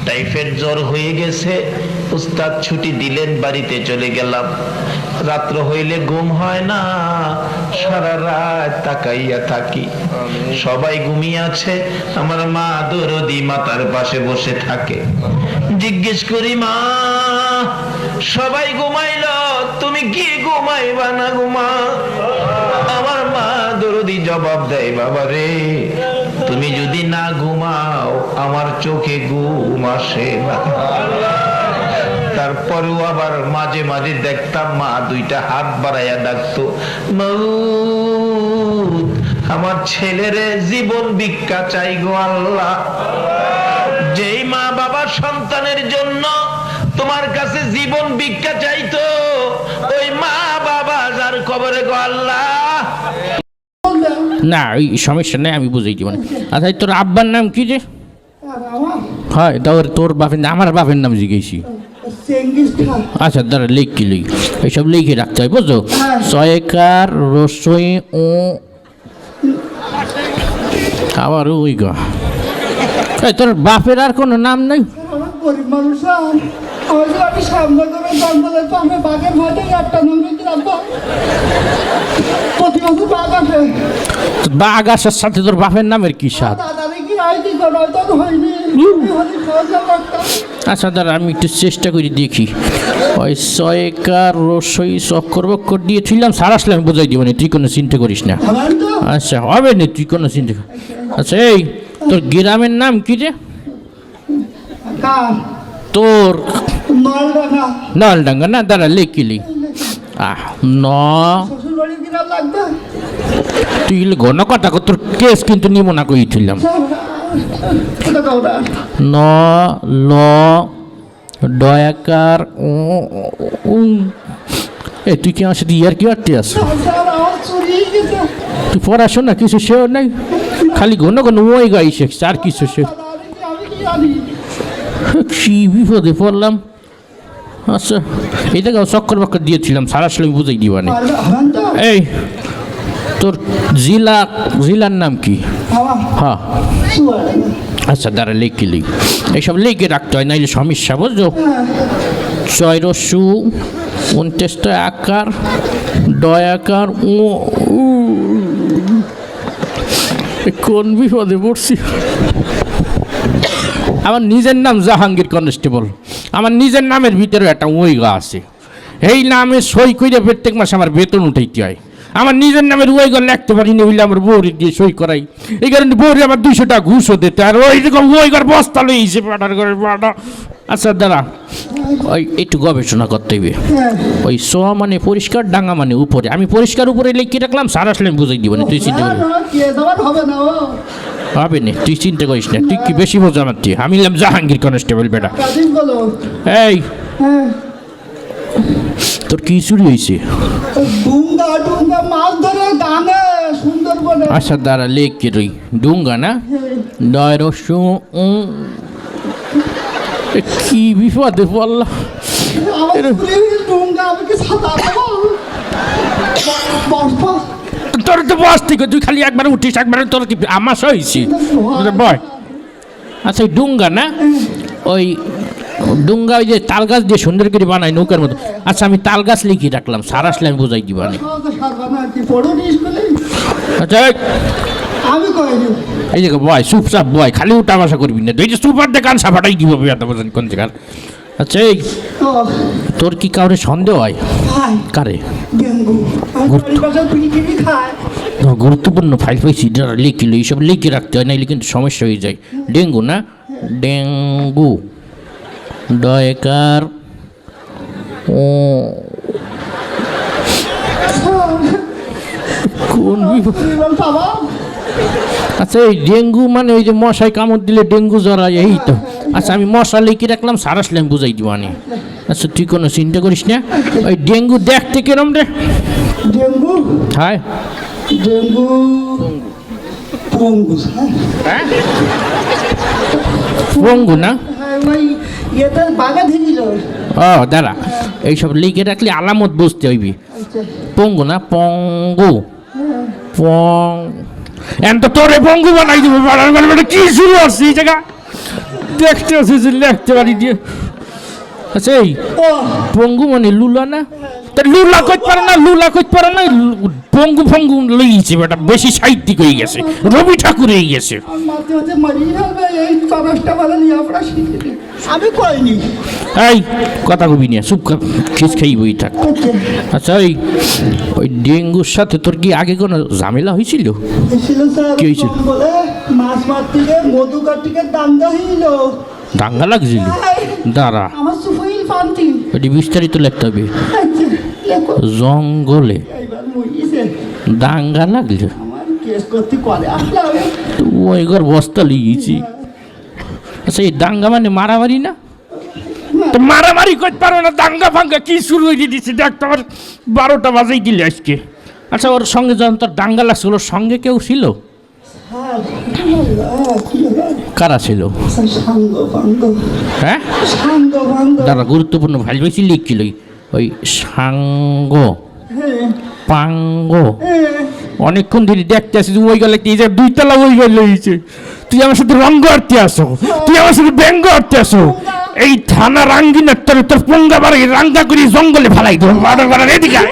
টাইফয়েড জ্বর হয়ে গেছে, উস্তাদ ছুটি দিলেন, বাড়িতে চলে গেলাম। রাত্র হইলে ঘুম হয় না, সারা রাত তাকাইয়া থাকি, সবাই ঘুমিয়ে আছে, আমার মা দরদি মাতার পাশে বসে থাকে। জিজ্ঞেস করি মা সবাই ঘুমাইল, তুমি কি ঘুমাইবা না? ঘুমা আমার মা দরদি জবাব দেয়, বাবা রে তুমি যদি না ঘুমাও আমার চোখে ঘুম আসে না। তারপরেও আবার মাঝে মাঝে দেখতাম মা দুইটা হাত বাড়াইয়া ডাকতো, মাউত আমার ছেলেরে জীবন ভিক্ষা চাই গো আল্লাহ। যেই মা বাবা সন্তানের জন্য তোমার কাছে জীবন ভিক্ষা চাইতো, ওই মা বাবা যার কবরে গো আল্লাহ। না ওই সমস্যা নেই, আমি বুঝাই দিব না। আচ্ছা তোর আব্বার নাম কি রে? হয় তোর বাপের নাম, আমার বাপের নাম জিজ্ঞেসি। আচ্ছা দাঁড়া লিখি লিখ, এইসব লিখে রাখতে হয় বুঝছো। সয়কার রসই ও আবার ওই গা, তোর বাপের আর কোনো নাম নেই? গরিব মানুষ আমি সামনে করে জঙ্গলের পাশে বাঘের মাঠে একটা নদী রাখবো, প্রতি বছর বাঘ আসে। বাঘ আসার সাথে তোর বাপের নামের কি সাথ? দাদারে কি আইডি করা তো হয়নি, আচ্ছা দাঁড়া আমি একটু চেষ্টা করি দেখি। ওই সয়কার রসই চক্কর বক্কর দিয়েছিলাম, সারা আসলে আমি বোঝাই দিব না, তুই কোনো চিন্তা করিস না। আচ্ছা হবে না, তুই কোনো চিন্তা। আচ্ছা এই তোর গ্রামের নাম কি রে? তোর নলডাঙ্গা না? দাঁড়া লিখিলি ন তুই ঘন কথা, তোর কেস কিন্তু নিব না কইছিলাম। ন ল দয়াকার এ তুই কি আমার সাথে ইয়ার কি আটতে আস? তুই পড়াশোনা কিছু সেও নাই, খালি ঘন ঘন ওই গাই শেখছে আর কিছু সে। কি বিপদে পড়লাম। আচ্ছা এই দেখো চক্কর বাক্কর দিয়েছিলাম, সারা আসলে আমি বুঝাই দিবানি। এই তোর জেলার নাম কি? হ্যাঁ আচ্ছা দাঁড়া লিখি লিখ, এইসব লিখে রাখতে হয় নাইলে সমস্যা বুঝছো। চয়রসু 29টা আকার দয়াকার ও কোন বিপদে পড়ছি। আমার নিজের নাম জাহাঙ্গীর কনস্টেবল, আমার নিজের নামের ভিতরে একটা ওইগা আছে, এই নামে সই করে প্রত্যেক মাসে আমার বেতন উঠাইতে হয়। আমার নিজের নামের ওইগা লিখতে পারি না, হইলে আমার বউরে দিয়ে সই করাই, এই কারণে বউরে আমার 200 টাকা ঘুষও দিতে, আর ওই রকম ওইগার বস্তা লইছে পাটার করে পাটা। আচ্ছা দাঁড়া ওই একটু গবেষণা করতে হইবে। ওই স মানে পরিষ্কার, ডাঙ্গা মানে উপরে, আমি পরিষ্কার উপরে লিখে রাখলাম, সারা আসলে আমি বুঝাই দিব না, তুই চিন্তা করবি হবে না, তুই চিন্তা করিস না, তুই কি বেশি বোঝা আমার তুই। আমি নিলাম জাহাঙ্গীর কনস্টেবল বেটা। এই তোর কি চুরি হয়েছে? আচ্ছা দাঁড়া লেখ রই ডুঙ্গা না দয় রসু কি বিপদে পড়লাম। তোর তো বস থেকে তুই খালি একবার উঠিস, একবার তোর কি আমার হয়েছি বয়। আচ্ছা ওই ডুঙ্গা না, ওই ডুঙ্গা ওই যে তাল গাছ দিয়ে সুন্দর করে বানাই নৌকার মতো। আচ্ছা আমি তাল গাছ লিখি রাখলাম, সারা আসলে আমি বোঝাই দিবা না। আচ্ছা এই জায়গা বয় চুপচাপ বয়, খালি উঠা বাসা করবি না, তুই যে সুপার দেখান সাফাটাই দিব কোন জায়গার। আচ্ছা এই তোর কি কাউরে সন্দেহ হয়? কারে? গুরুত্বপূর্ণ ফাইল পাইছি, লিখিল, এইসব লিখে রাখতে হয়, নাইলে কিন্তু সমস্যা হয়ে যায়। ডেঙ্গু না ডেঙ্গু দয়কার ও কোন আচ্ছা এই ডেঙ্গু মানে ওই যে মশায় কামড় দিলে ডেঙ্গু জ্বর হয়, এই তো। আচ্ছা আমি মশা লিখে রাখলাম, সারা আসলে আমি বুঝাই দিবানি। আচ্ছা তুই কোনো চিন্তা করিস না। ওই ডেঙ্গু দেখতে কেরম রে? ডেঙ্গু হ্যাঁ ডেঙ্গু হ্যাঁ পঙ্গু না? ও দাঁড়া এইসব লিখে রাখলে আলামত বুঝতে হইবি। পঙ্গু না পঙ্গু পং এত তোরে পঙ্গু বানাই দিব, কি শুরু আসছে এই জায়গা দেখতে আসছে যে লিখতে পারি দিয়ে। আচ্ছা এই পঙ্গু মানে লুলা না? তা লুলা কইতে পারে না, লুলা কইতে পারে না, পঙ্গু ফঙ্গু লইছে বেটা, বেশি সাহিত্যিক হয়ে গেছে, রবি ঠাকুর হয়ে গেছে। আমি কইনি। এই কথা কবি নিয়ে চুপ কর, খিস খাই বই থাক। আচ্ছা ওই ডেঙ্গুর সাথে তোর কি আগে কোনো ঝামেলা হয়েছিল? ছিল স্যার, কি হয়েছিল? বলে মাছ মারতে মধু কাটিকে দাঙ্গা হইল। দাঙ্গা লাগছিল? দাঁড়া, আমার সুফইল ফান্তি। এটি বিস্তারিত লিখতে হবে। আচ্ছা লেখো। জঙ্গলে এইবার মইছে দাঙ্গা লাগলো, আমার কেস করতে করে আসলাম। তো ওই ঘর বস্তা লিয়েছি। আচ্ছা এই দাঙ্গা মানে মারামারি না? তো মারামারি করতে পারো না, দাঙ্গা ফাঙ্গা কি শুরু হয়ে দিচ্ছে দেখ তো, আমার 12টা বাজেই দিলে আজকে। আচ্ছা ওর সঙ্গে যখন তোর দাঙ্গা লাগছিল ওর সঙ্গে কেউ ছিল? কারা ছিল? সাঙ্গ ভাঙ্গ। হ্যাঁ সাঙ্গ ভাঙ্গ। দাদা গুরুত্বপূর্ণ ভাই বেশি লিখছিল ওই সাঙ্গ পাঙ্গ। অনেকক্ষণ ধরে দেখতে আসি ওই গেলে এই যে 2 তলা ওই গেল হয়েছে। তুই আমার সাথে রঙ্গ আটতে আসো, তুই আমার সাথে ব্যঙ্গ আটতে আসো। এই থানা রাঙ্গিনার তোর তোর পঙ্গা বাড়ি রাঙ্গা করে জঙ্গলে ফেলাই দেবো। এদিকে আয়।